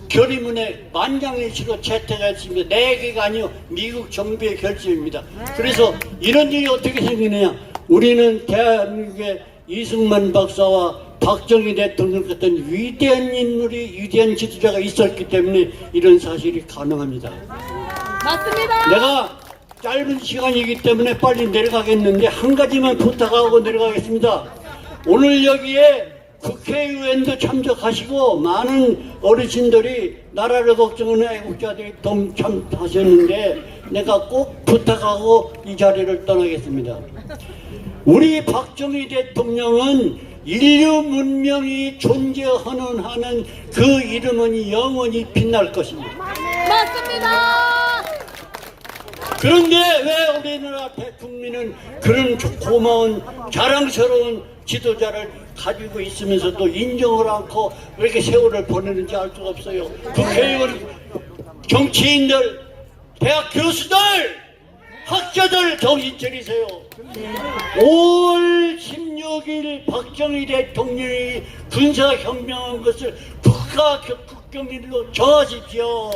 결의문에 만장일치로 채택했습니다. 내 얘기가 아니요, 미국 정부의 결정입니다. 그래서 이런 일이 어떻게 생기느냐, 우리는 대한민국의 이승만 박사와 박정희 대통령 같은 위대한 인물이, 위대한 지도자가 있었기 때문에 이런 사실이 가능합니다. 맞습니다. 내가 짧은 시간이기 때문에 빨리 내려가겠는데 한 가지만 부탁하고 내려가겠습니다. 오늘 여기에 국회의원도 참석하시고 많은 어르신들이 나라를 걱정하는 애국자들이 동참하셨는데 내가 꼭 부탁하고 이 자리를 떠나겠습니다. 우리 박정희 대통령은 인류 문명이 존재하는 한은 그 이름은 영원히 빛날 것입니다. 맞습니다. 그런데 왜 우리나라 대국민은 그런 고마운 자랑스러운 지도자를 가지고 있으면서도 인정을 않고 왜 이렇게 세월을 보내는지 알 수가 없어요. 국회의원, 정치인들, 대학 교수들, 학자들 정신 차리세요. 5월 16일 박정희 대통령이 군사혁명한 것을 국가국경일로 정하십시오.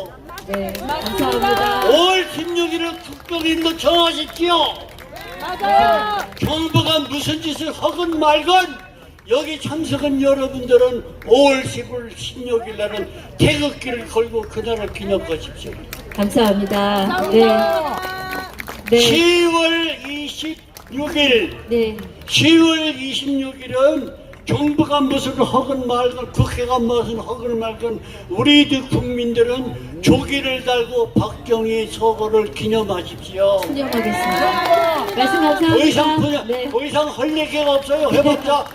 네, 감사합니다. 5월 16일을 국경일로 정하십시오. 맞아요. 정부가 무슨 짓을 하건 말건 여기 참석한 여러분들은 5월 16일 날은 태극기를 걸고 그날을 기념하십시오. 감사합니다. 네. 네. 10월 26일, 네. 10월 26일은 정부가 무슨 하건 말건, 국회가 무슨 하건 말건 우리들 국민들은 조기를 달고 박정희 서거를 기념하십시오. 수령하겠습니다. 말씀 감사합니다. 네. 더 이상 할 얘기가 없어요. 해봤자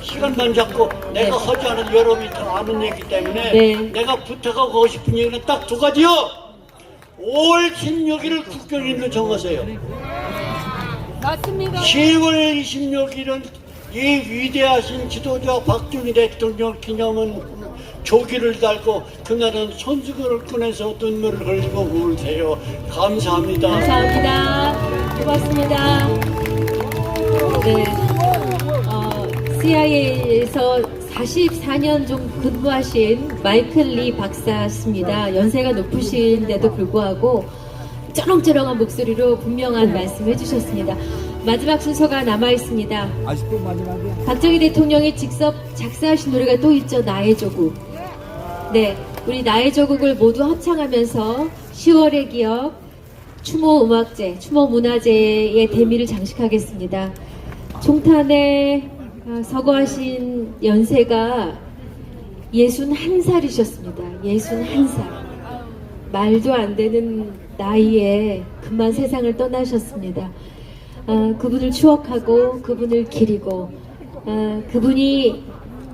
시간만 잡고 내가 하지 않은 여러분이 다 아는 얘기 때문에 네. 내가 부탁하고 싶은 얘기는 딱 두 가지요. 5월 16일을 국경일로 정하세요. 맞습니다. 10월 26일은 이 위대하신 지도자 박정희 대통령 기념은 조기를 달고 그날은 손수건을 꺼내서 눈물을 흘리고 울세요. 감사합니다. 감사합니다. 고맙습니다. 네. CIA에서 44년 좀 근무하신 마이클 리 박사십니다. 연세가 높으신데도 불구하고 쩌렁쩌렁한 목소리로 분명한 말씀 해주셨습니다. 마지막 순서가 남아있습니다. 아직도 마지막이야. 박정희 대통령이 직접 작사하신 노래가 또 있죠. 나의 조국. 네, 우리 나의 조국을 모두 합창하면서 10월의 기억 추모 음악제, 추모 문화제의 대미를 장식하겠습니다. 총탄에 서거하신 연세가 61살이셨습니다. 61살. 말도 안 되는 나이에 그만 세상을 떠나셨습니다. 그분을 추억하고 그분을 기리고 그분이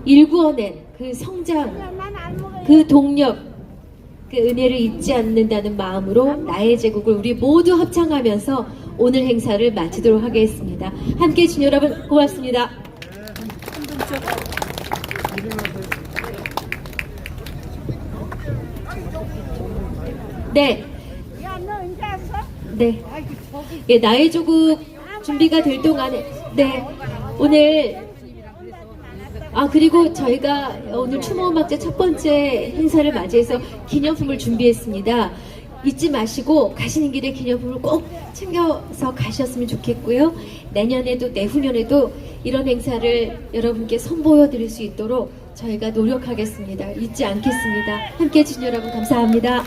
일구어낸 그 성장, 그 동력, 그 은혜를 잊지 않는다는 마음으로 나의 제국을 우리 모두 합창하면서 오늘 행사를 마치도록 하겠습니다. 함께 해주신 여러분 고맙습니다. 네. 네. 예, 나의 조국 준비가 될 동안에 네. 오늘 그리고 저희가 오늘 추모음악제 첫 번째 행사를 맞이해서 기념품을 준비했습니다. 잊지 마시고 가시는 길에 기념품을 꼭 챙겨서 가셨으면 좋겠고요. 내년에도 내후년에도 이런 행사를 여러분께 선보여 드릴 수 있도록 저희가 노력하겠습니다. 잊지 않겠습니다. 함께해 주신 여러분 감사합니다.